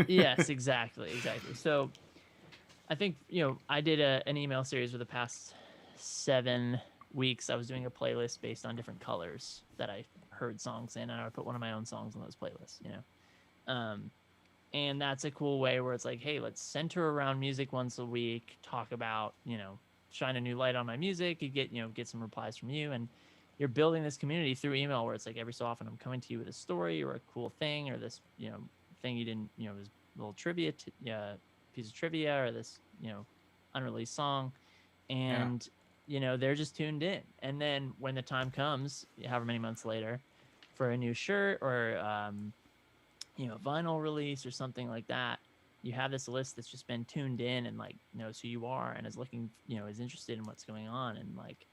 Speaker 2: Yes, exactly. So I think I did an email series for the past 7 weeks. I was doing a playlist based on different colors that I heard songs in, and I would put one of my own songs on those playlists. Um, and that's a cool way where it's like, hey, let's center around music once a week. Talk about shine a new light on my music. You get some replies from you, and you're building this community through email where it's like every so often I'm coming to you with a story or a cool thing, or this thing you didn't this little piece of trivia, or this unreleased song.
Speaker 1: Yeah.
Speaker 2: And they're just tuned in. And then when the time comes, however many months later, for a new shirt or vinyl release or something like that, you have this list that's just been tuned in and like knows who you are and is looking, is interested in what's going on, and like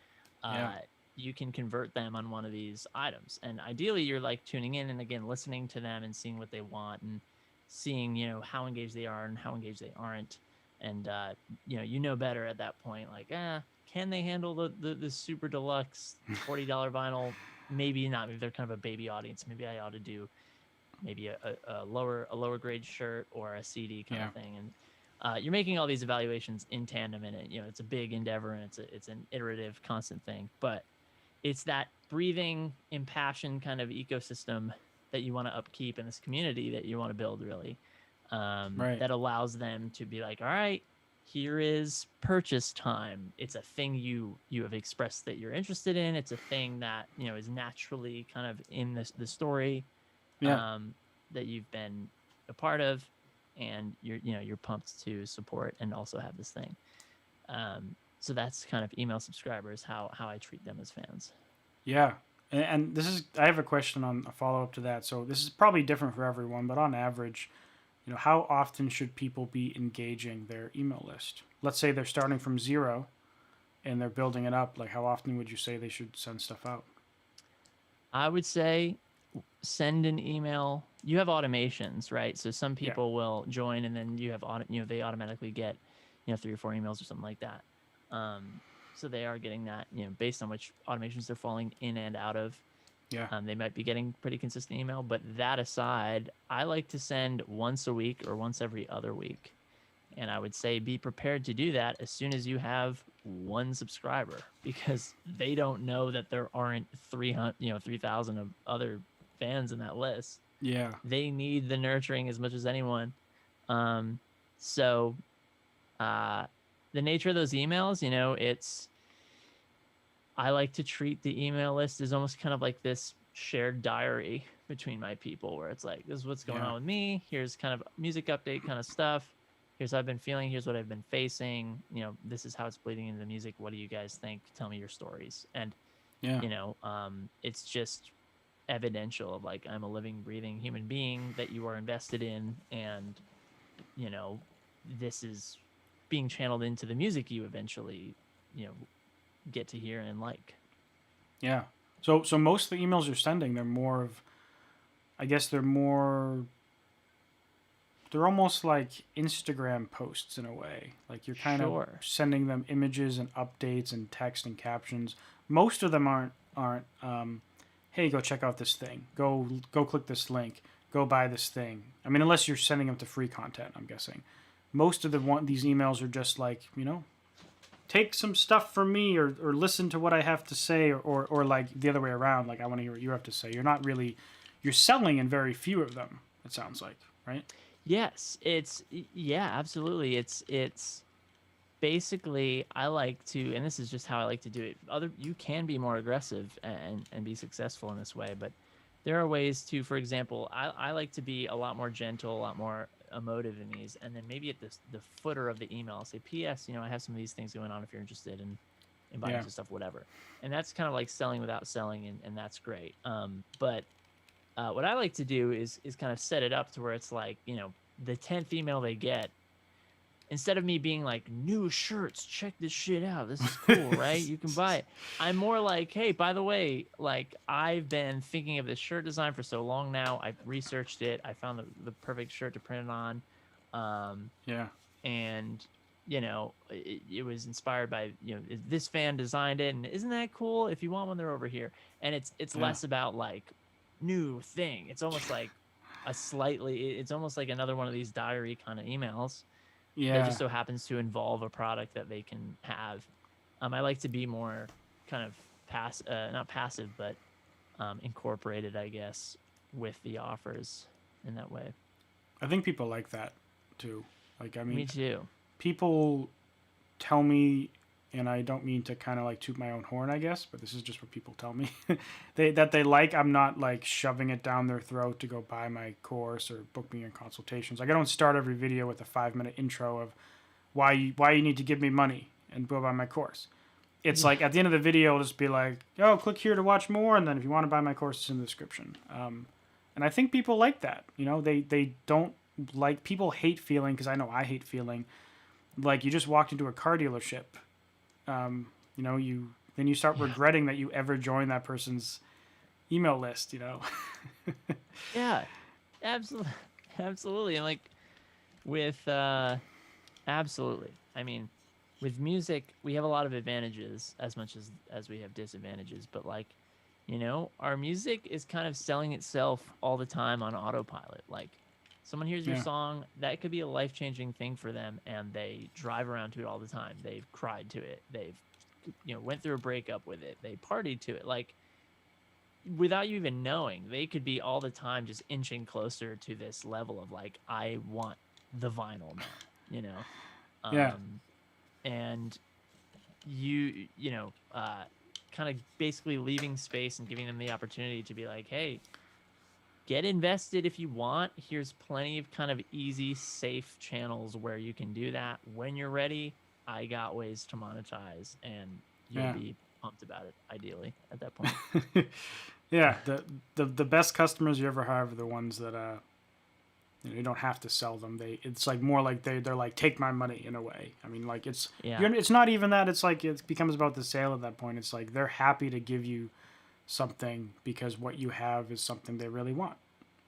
Speaker 1: Yeah.
Speaker 2: you can convert them on one of these items. And ideally you're like tuning in and again listening to them and seeing what they want and seeing how engaged they are and how engaged they aren't. And better at that point, like can they handle the super deluxe $40 vinyl? Maybe not. Maybe they're kind of a baby audience. Maybe I ought to do maybe a lower grade shirt or a CD kind
Speaker 1: Yeah.
Speaker 2: of thing. And you're making all these evaluations in tandem, and it's a big endeavor, and it's an iterative, constant thing. But it's that breathing, impassioned kind of ecosystem that you want to upkeep in this community that you want to build, really,
Speaker 1: Right.
Speaker 2: that allows them to be like, all right, here is purchase time. It's a thing you have expressed that you're interested in. It's a thing that is naturally kind of in the story
Speaker 1: Yeah.
Speaker 2: that you've been a part of, and you're pumped to support and also have this thing. So that's kind of email subscribers, how I treat them as fans.
Speaker 1: Yeah. And this is, I have a question on a follow up to that. So this is probably different for everyone, but on average, how often should people be engaging their email list? Let's say they're starting from zero and they're building it up. Like, how often would you say they should send stuff out?
Speaker 2: I would say send an email. You have automations, right? So some
Speaker 1: Yeah.
Speaker 2: people will join and then you have they automatically get 3 or 4 emails or something like that. So they are getting that based on which automations they're falling in and out of.
Speaker 1: Yeah.
Speaker 2: They might be getting pretty consistent email, but that aside, I like to send once a week or once every other week. And I would say be prepared to do that as soon as you have one subscriber, because they don't know that there aren't 3,000 of other fans in that list.
Speaker 1: Yeah.
Speaker 2: They need the nurturing as much as anyone. So the nature of those emails, I like to treat the email list as almost kind of like this shared diary between my people, where it's like, this is what's going on with me. Here's kind of music update kind of stuff. Here's how I've been feeling. Here's what I've been facing. This is how it's bleeding into the music. What do you guys think? Tell me your stories. And, it's just evidential of like, I'm a living, breathing human being that you are invested in. And, this is being channeled into the music you eventually, get to hear and like.
Speaker 1: Yeah. So most of the emails you're sending, they're more of, I guess they're almost like Instagram posts in a way. Like you're kind of sending them images and updates and text and captions. Most of them aren't. Hey, go check out this thing. Go click this link. Go buy this thing. I mean, unless you're sending them to free content, I'm guessing. Most of these emails are just like, take some stuff from me, or listen to what I have to say, or like the other way around. Like, I want to hear what you have to say. You're selling in very few of them, it sounds like, right?
Speaker 2: Yes, absolutely. It's basically, I like to, and this is just how I like to do it. You can be more aggressive and be successful in this way, but there are ways to, for example, I like to be a lot more gentle, a lot more emotive in these, and then maybe at the footer of the email, I'll say, P.S. I have some of these things going on if you're interested in buying some stuff, whatever. And that's kind of like selling without selling, and that's great. But what I like to do is kind of set it up to where it's like, the 10th email they get, instead of me being like, new shirts, check this shit out, this is cool, right? You can buy it. I'm more like, hey, by the way, like, I've been thinking of this shirt design for so long now. I've researched it. I found the perfect shirt to print it on. And it was inspired by this fan designed it, and isn't that cool? If you want one, they're over here. And it's less about like new thing. It's almost like it's almost like another one of these diary kind of emails that just so happens to involve a product that they can have. I like to be more kind of not passive, but incorporated, I guess, with the offers in that way.
Speaker 1: I think people like that too. Like, I mean,
Speaker 2: me too.
Speaker 1: People tell me, and I don't mean to kind of like toot my own horn, I guess, but this is just what people tell me that they like. I'm not like shoving it down their throat to go buy my course or book me in consultations. Like, I don't start every video with a 5-minute intro of why you need to give me money and go buy my course. it's like at the end of the video, it'll just be like, oh, click here to watch more, and then if you want to buy my course, it's in the description. And I think people like that. You know, they don't like, people hate feeling, because I know I hate feeling like you just walked into a car dealership. You know, then you start regretting that you ever joined that person's email list. You know.
Speaker 2: Yeah, absolutely, absolutely, and like with absolutely. I mean, with music, we have a lot of advantages as much as we have disadvantages. But like, you know, our music is kind of selling itself all the time on autopilot. Like, someone hears your song, that could be a life-changing thing for them, and they drive around to it all the time. They've cried to it. They've, you know, went through a breakup with it. They partied to it. Like, without you even knowing, they could be all the time just inching closer to this level of like, I want the vinyl now, you know? And you know, kind of basically leaving space and giving them the opportunity to be like, hey, get invested if you want. Here's plenty of kind of easy, safe channels where you can do that. When you're ready, I got ways to monetize, and you'll be pumped about it, ideally, at that point.
Speaker 1: Yeah, the best customers you ever have are the ones that you don't have to sell them. It's like more like they're like, take my money, in a way. I mean, like it's not even that. It's like it becomes about the sale at that point. It's like they're happy to give you something because what you have is something they really want,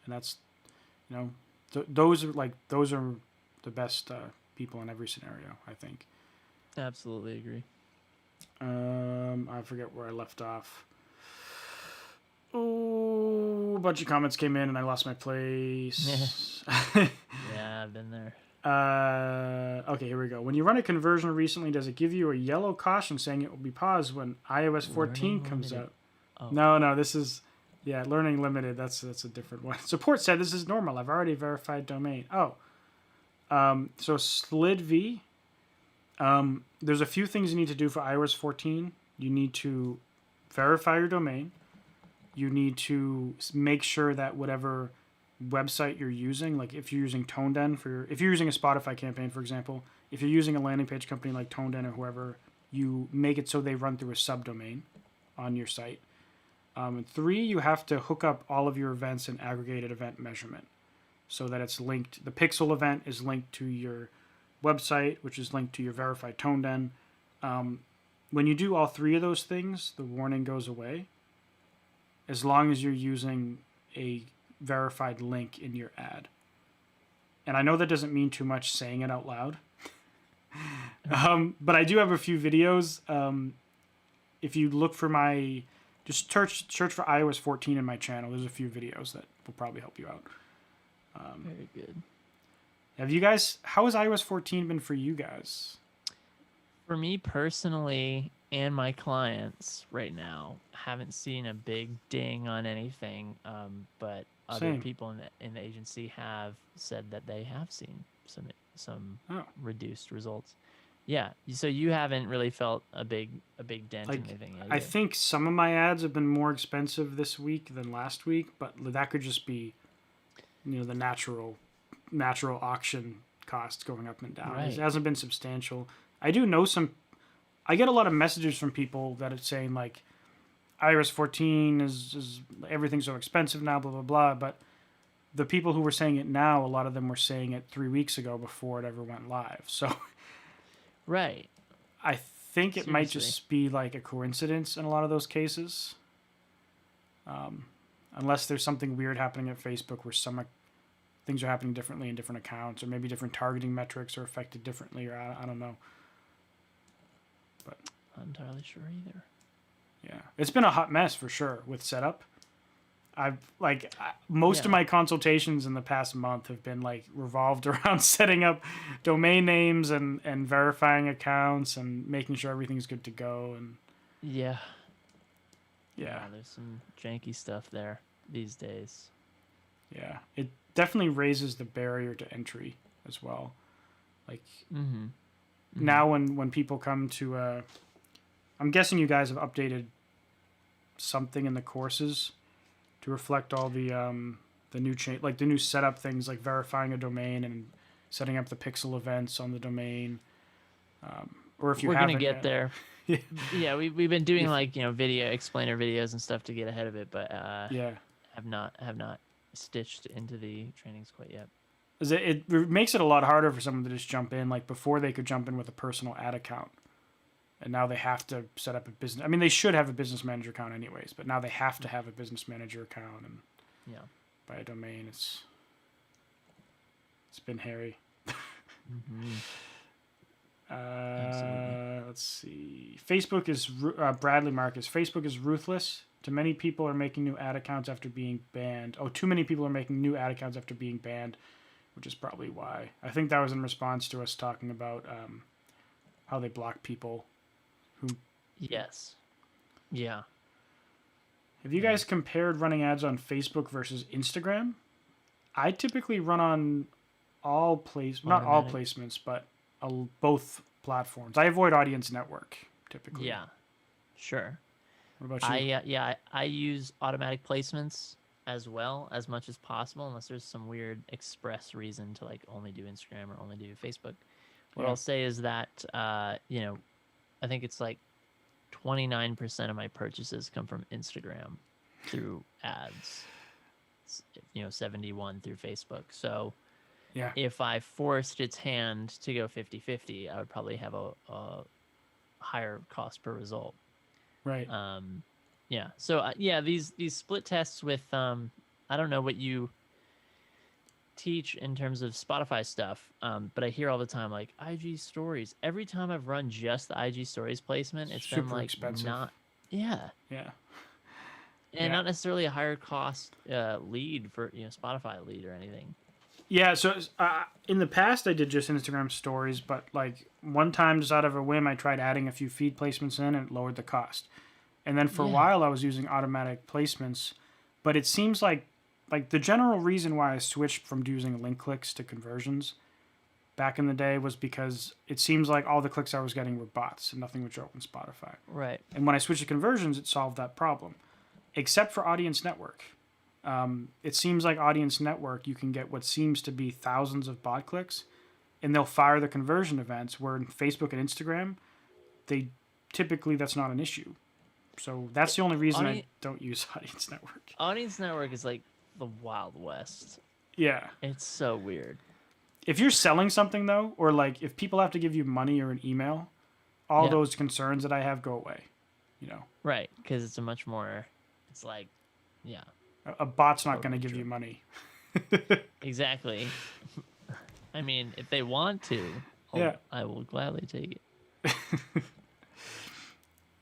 Speaker 1: and that's, you know, those are the best people in every scenario, I think.
Speaker 2: Absolutely agree.
Speaker 1: I forget where I left off. Oh, a bunch of comments came in and I lost my place.
Speaker 2: Yeah, I've been there.
Speaker 1: Okay, here we go. When you run a conversion recently, does it give you a yellow caution saying it will be paused when iOS 14 comes out? Oh. No, this is, learning limited. That's a different one. Support said this is normal. I've already verified domain. Oh. So SlidV, there's a few things you need to do for iOS 14. You need to verify your domain. You need to make sure that whatever website you're using, like if you're using ToneDen if you're using a Spotify campaign, for example, if you're using a landing page company like ToneDen or whoever, you make it so they run through a subdomain on your site. And 3, you have to hook up all of your events in aggregated event measurement so that it's linked. The Pixel event is linked to your website, which is linked to your verified ToneDen. When you do all 3 of those things, the warning goes away, as long as you're using a verified link in your ad. And I know that doesn't mean too much saying it out loud. But I do have a few videos. If you look for just search for iOS 14 in my channel, there's a few videos that will probably help you out.
Speaker 2: Very good.
Speaker 1: How has iOS 14 been for you guys?
Speaker 2: For me personally, and my clients right now, haven't seen a big ding on anything, but other people in the agency have said that they have seen some reduced results. Yeah, so you haven't really felt a big dent in anything yet.
Speaker 1: I think some of my ads have been more expensive this week than last week, but that could just be, you know, the natural auction costs going up and down. Right. It hasn't been substantial. I do know I get a lot of messages from people that it's saying like, iOS 14 is everything's so expensive now, blah, blah, blah. But the people who were saying it now, a lot of them were saying it 3 weeks ago before it ever went live. So
Speaker 2: right.
Speaker 1: I think it might just be like a coincidence in a lot of those cases. Unless there's something weird happening at Facebook where some things are happening differently in different accounts, or maybe different targeting metrics are affected differently, or I don't know. But
Speaker 2: not entirely sure either.
Speaker 1: Yeah, it's been a hot mess for sure with setup. Most of my consultations in the past month have been like revolved around setting up domain names and verifying accounts and making sure everything's good to go. And
Speaker 2: yeah, there's some janky stuff there these days.
Speaker 1: Yeah, it definitely raises the barrier to entry as well. Like now when people come to I'm guessing you guys have updated something in the courses to reflect all the new like the new setup things, like verifying a domain and setting up the pixel events on the domain. Or if you
Speaker 2: we're
Speaker 1: haven't
Speaker 2: gonna get
Speaker 1: yet.
Speaker 2: there. Yeah, we've been doing like, video explainer videos and stuff to get ahead of it, but
Speaker 1: Yeah.
Speaker 2: have not stitched into the trainings quite yet.
Speaker 1: It makes it a lot harder for someone to just jump in. Like before, they could jump in with a personal ad account, and now they have to set up a business. I mean, they should have a business manager account anyways, but now they have to have a business manager account and
Speaker 2: Yeah.
Speaker 1: buy a domain. It's been hairy.
Speaker 2: Mm-hmm. Absolutely.
Speaker 1: Let's see. Facebook is Bradley Marcus. Facebook is ruthless. Too many people are making new ad accounts after being banned. Oh, too many people are making new ad accounts after being banned, which is probably why. I think that was in response to us talking about how they block people.
Speaker 2: Yes. Yeah.
Speaker 1: Have you guys compared running ads on Facebook versus Instagram? I typically run on not all placements, but both platforms. I avoid Audience Network typically.
Speaker 2: Yeah. Sure.
Speaker 1: What about you?
Speaker 2: I use automatic placements as well as much as possible, unless there's some weird express reason to like only do Instagram or only do Facebook. What I'll say is that I think it's like 29% of my purchases come from Instagram through ads. 71 through Facebook. So
Speaker 1: Yeah.
Speaker 2: if I forced its hand to go 50-50, I would probably have a higher cost per result.
Speaker 1: Right.
Speaker 2: Yeah. So these split tests with I don't know what you teach in terms of Spotify stuff, but I hear all the time like IG stories. Every time I've run just the IG stories placement, it's
Speaker 1: super
Speaker 2: been like
Speaker 1: expensive.
Speaker 2: Yeah. And not necessarily a higher cost lead for Spotify lead or anything.
Speaker 1: Yeah, so in the past I did just Instagram stories, but like one time just out of a whim I tried adding a few feed placements in and it lowered the cost. And then for a while I was using automatic placements, but it seems like the general reason why I switched from using link clicks to conversions back in the day was because it seems like all the clicks I was getting were bots and nothing would show up on Spotify.
Speaker 2: Right.
Speaker 1: And when I switched to conversions, it solved that problem, except for Audience Network. It seems like Audience Network, you can get what seems to be thousands of bot clicks, and they'll fire the conversion events, where in Facebook and Instagram, that's not an issue. So that's the only reason I don't use Audience Network.
Speaker 2: Audience Network is like the Wild West.
Speaker 1: Yeah.
Speaker 2: It's so weird.
Speaker 1: If you're selling something, though, or like if people have to give you money or an email, all those concerns that I have go away.
Speaker 2: Right, because it's it's like, yeah.
Speaker 1: A bot's not going to give you money.
Speaker 2: Exactly. I mean, if they want to, I will gladly take it.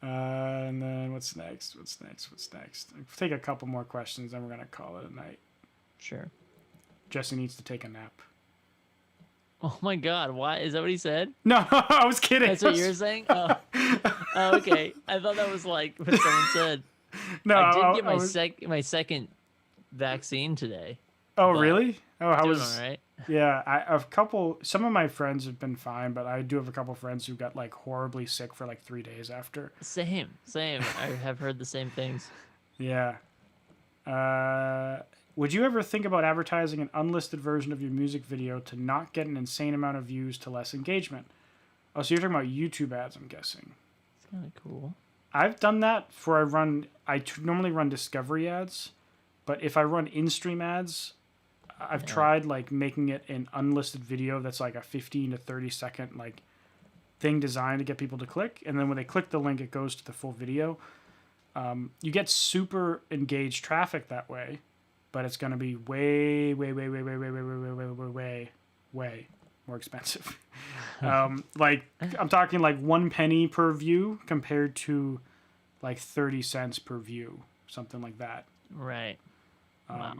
Speaker 1: And then what's next? I'll take a couple more questions, then we're going to call it a night.
Speaker 2: Sure.
Speaker 1: Jesse needs to take a nap.
Speaker 2: Oh my God! Why is that what he said?
Speaker 1: No, I was kidding.
Speaker 2: That's what you're saying. Oh, okay. I thought that was like what someone said.
Speaker 1: No,
Speaker 2: I did get my second vaccine today.
Speaker 1: Oh, really? Oh, how
Speaker 2: was
Speaker 1: all
Speaker 2: right?
Speaker 1: Yeah, some of my friends have been fine, but I do have a couple friends who got like horribly sick for like 3 days after.
Speaker 2: Same. I have heard the same things.
Speaker 1: Yeah. Would you ever think about advertising an unlisted version of your music video to not get an insane amount of views to less engagement? Oh, so you're talking about YouTube ads, I'm guessing.
Speaker 2: It's kind of cool.
Speaker 1: I've done that I normally run discovery ads, but if I run in-stream ads, I've tried like making it an unlisted video that's like a 15 to 30 second like thing designed to get people to click, and then when they click the link, it goes to the full video. You get super engaged traffic that way, but it's going to be way more expensive. Like I'm talking like 1 penny per view compared to like 30 cents per view, something like that.
Speaker 2: Right. Wow.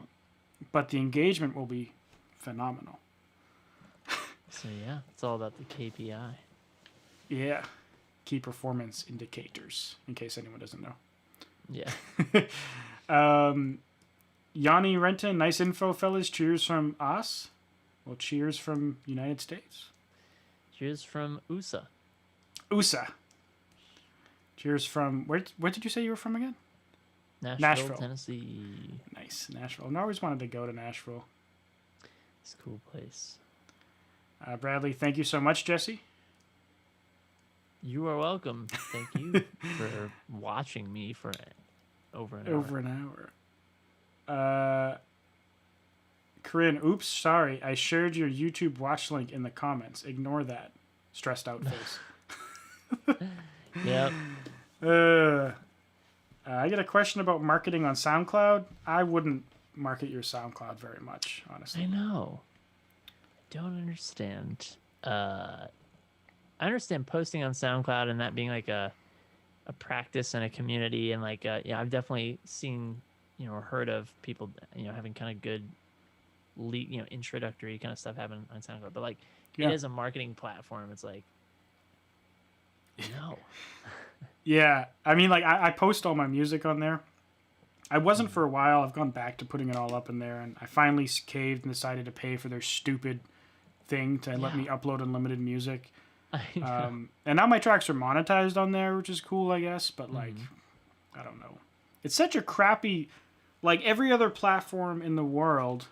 Speaker 1: But the engagement will be phenomenal.
Speaker 2: So yeah, it's all about the KPI.
Speaker 1: Yeah. Key performance indicators, in case anyone doesn't know.
Speaker 2: Yeah.
Speaker 1: Yanni Renton, nice info, fellas. Cheers from us. Well, cheers from United States.
Speaker 2: Cheers from USA.
Speaker 1: USA. Cheers from where did you say you were from again?
Speaker 2: Nashville, Tennessee.
Speaker 1: Nice, Nashville. I always wanted to go to Nashville.
Speaker 2: It's a cool place.
Speaker 1: Bradley, thank you so much, Jesse.
Speaker 2: You are welcome. Thank you for watching me for over an hour.
Speaker 1: Over an hour. Corinne, oops, sorry. I shared your YouTube watch link in the comments. Ignore that. Stressed out face.
Speaker 2: Yep.
Speaker 1: I get a question about marketing on SoundCloud. I wouldn't market your SoundCloud very much, honestly.
Speaker 2: I know. Don't understand. I understand posting on SoundCloud and that being like a practice and a community, and like yeah, I've definitely seen, or heard of people, having kind of good introductory kind of stuff happen on SoundCloud. But like it is a marketing platform. It's like no.
Speaker 1: Yeah, I mean, like I post all my music on there. I wasn't for a while. I've gone back to putting it all up in there, and I finally caved and decided to pay for their stupid thing to let me upload unlimited music. And now my tracks are monetized on there, which is cool, I guess. But like, I don't know. It's such a crappy, like every other platform in the world.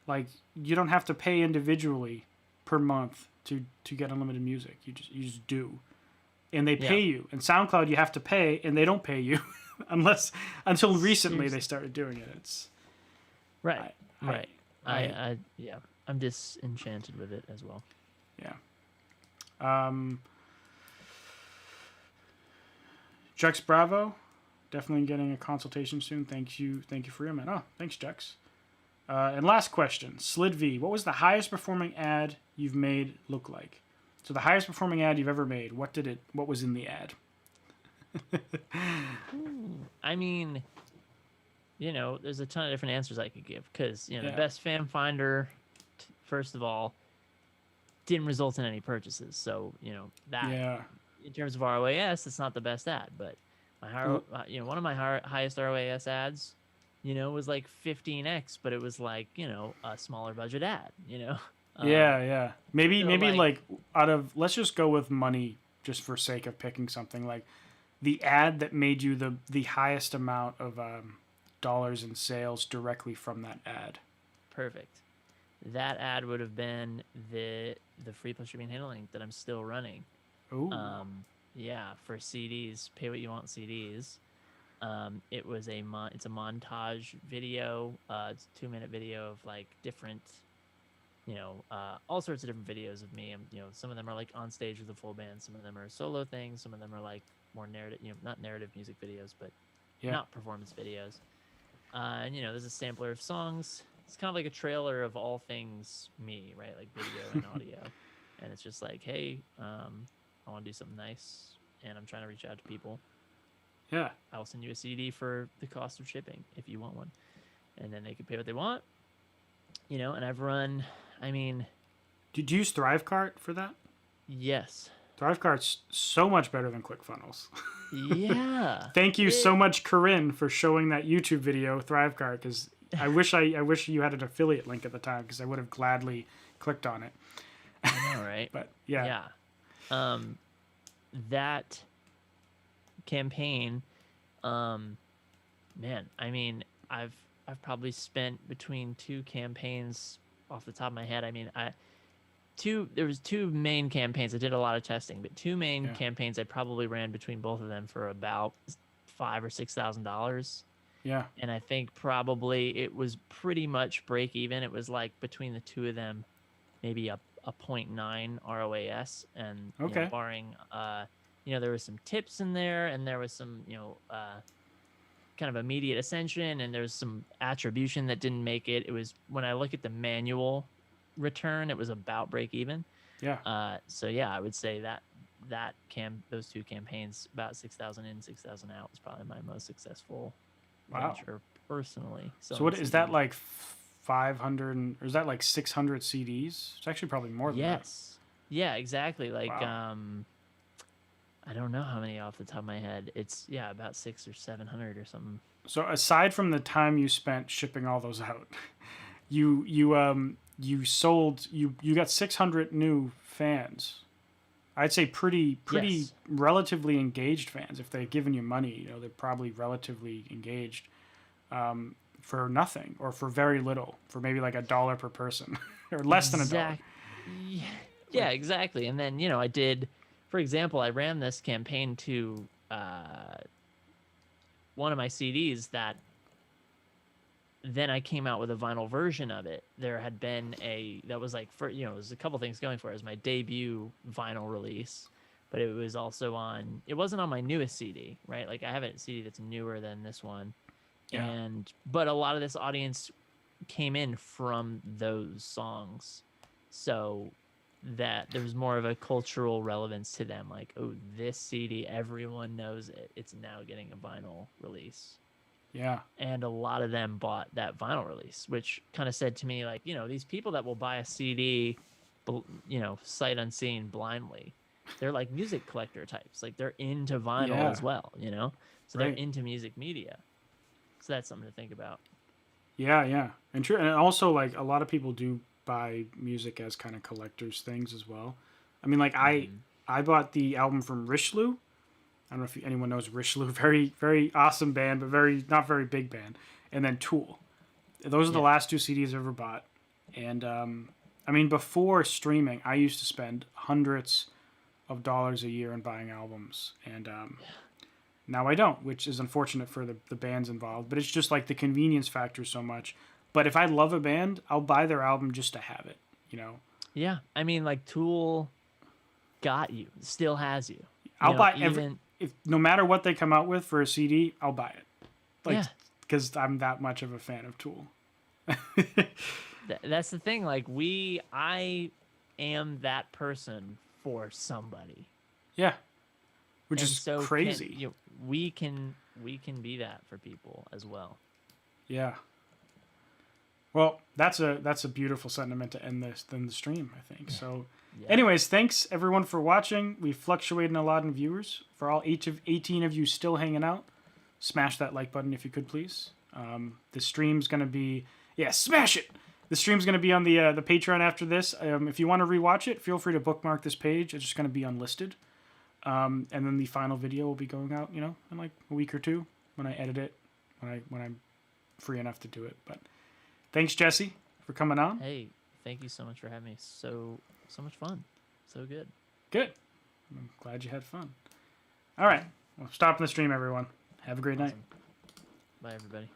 Speaker 1: Like you don't have to pay individually per month to get unlimited music. You just do, and they pay you. And SoundCloud you have to pay, and they don't pay you until recently they started doing it. It's
Speaker 2: right. I'm disenchanted with it as well.
Speaker 1: Yeah. Jux Bravo, definitely getting a consultation soon. Thank you for your man. Oh, thanks, Jux. And last question, Slid V, what was the highest performing ad you've made look like? So the highest performing ad you've ever made, what was in the ad?
Speaker 2: I mean, there's a ton of different answers I could give because, the best fan finder, first of all, didn't result in any purchases. So, that in terms of ROAS, it's not the best ad, but one of my highest ROAS ads, was like 15x, but it was like, a smaller budget ad,
Speaker 1: Yeah. Maybe
Speaker 2: like
Speaker 1: out of, let's just go with money just for sake of picking something, like the ad that made you the highest amount of dollars in sales directly from that ad.
Speaker 2: Perfect. That ad would have been the free plus shipping handling that I'm still running.
Speaker 1: Ooh.
Speaker 2: Yeah, for CDs, pay what you want CDs. It was it's a montage video. It's a 2-minute video of like different, all sorts of different videos of me. And, some of them are like on stage with a full band. Some of them are solo things. Some of them are like more narrative, not narrative music videos, but not performance videos. And, there's a sampler of songs. It's kind of like a trailer of all things me, right? Like video and audio. And it's just like, hey, I want to do something nice, and I'm trying to reach out to people.
Speaker 1: Yeah.
Speaker 2: I'll send you a CD for the cost of shipping if you want one. And then they can pay what they want. And I've run,
Speaker 1: Did you use ThriveCart for that?
Speaker 2: Yes.
Speaker 1: ThriveCart's so much better than ClickFunnels.
Speaker 2: Yeah.
Speaker 1: Thank you so much, Corinne, for showing that YouTube video, ThriveCart, because I wish you had an affiliate link at the time, because I would have gladly clicked on it.
Speaker 2: I know, right?
Speaker 1: But yeah.
Speaker 2: That campaign, man, I've probably spent between 2 campaigns off the top of my head. There was 2 main campaigns. I did a lot of testing, but 2 main campaigns I probably ran between both of them for about $5,000 or $6,000.
Speaker 1: Yeah.
Speaker 2: And I think probably it was pretty much break even. It was like between the 2 of them, maybe a 0.9 ROAS, and barring there was some tips in there, and there was some kind of immediate ascension, and there's some attribution that didn't make it. It was, when I look at the manual return, it was about break even.
Speaker 1: Yeah.
Speaker 2: So yeah, I would say those 2 campaigns, about 6,000 in, 6,000 out, was probably my most successful venture personally.
Speaker 1: So what is that, like 500, or is that like 600 CDs? It's actually probably more than that.
Speaker 2: Yes. Yeah, exactly. Like I don't know how many off the top of my head. It's about 600 or 700 or something. So
Speaker 1: aside from the time you spent shipping all those out, you got 600 new fans. I'd say pretty relatively engaged fans. If they've given you money, they're probably relatively engaged, for nothing or for very little, for maybe like $1 per person or less than $1.
Speaker 2: Yeah, exactly. And then, I did for example, I ran this campaign to one of my CDs that then I came out with a vinyl version of it. There had been that was like, for, you know, it was a couple things going for it. It was my debut vinyl release, but it was also it wasn't on my newest CD, right? Like I have a CD that's newer than this one.
Speaker 1: Yeah.
Speaker 2: But a lot of this audience came in from those songs. So that there was more of a cultural relevance to them. Like, oh, this CD, everyone knows it. It's now getting a vinyl release.
Speaker 1: Yeah.
Speaker 2: And a lot of them bought that vinyl release, which kind of said to me, like, you know, these people that will buy a CD, you know, sight unseen blindly, they're like music collector types. Like they're into vinyl as well, you know? So they're
Speaker 1: Right.
Speaker 2: into music media. So that's something to think about.
Speaker 1: Yeah, yeah. And true, and also like a lot of people do buy music as kind of collectors things as well. I mean, like I bought the album from Richelieu. I don't know if anyone knows Richelieu. Very, very awesome band, but not very big band. And then Tool. Those are the last two CDs I've ever bought. And I mean, before streaming, I used to spend hundreds of dollars a year on buying albums, and now I don't, which is unfortunate for the bands involved. But it's just like the convenience factor so much. But if I love a band, I'll buy their album just to have it. You know.
Speaker 2: Yeah, I mean, like Tool got you, still has you.
Speaker 1: I'll buy
Speaker 2: even
Speaker 1: if no matter what they come out with for a CD, I'll buy it. Like,
Speaker 2: yeah,
Speaker 1: because I'm that much of a fan of Tool.
Speaker 2: that's the thing. Like I am that person for somebody.
Speaker 1: Yeah, which
Speaker 2: And
Speaker 1: is
Speaker 2: so
Speaker 1: crazy.
Speaker 2: we can be that for people as well.
Speaker 1: Yeah. Well, that's a beautiful sentiment to end the stream, I think. So, anyways, thanks everyone for watching. We fluctuated a lot in viewers. For all 18 of you still hanging out, smash that like button if you could, please. The stream's gonna be smash it. The stream's gonna be on the Patreon after this. If you want to rewatch it, feel free to bookmark this page. It's just gonna be unlisted. And then the final video will be going out, in like a week or two when I edit it, when I'm free enough to do it. But thanks, Jesse, for coming on.
Speaker 2: Hey, thank you so much for having me. So much fun. So good.
Speaker 1: Good. I'm glad you had fun. All right. Well, stopping the stream, everyone. Have a great night.
Speaker 2: Bye, everybody.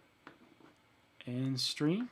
Speaker 1: And stream.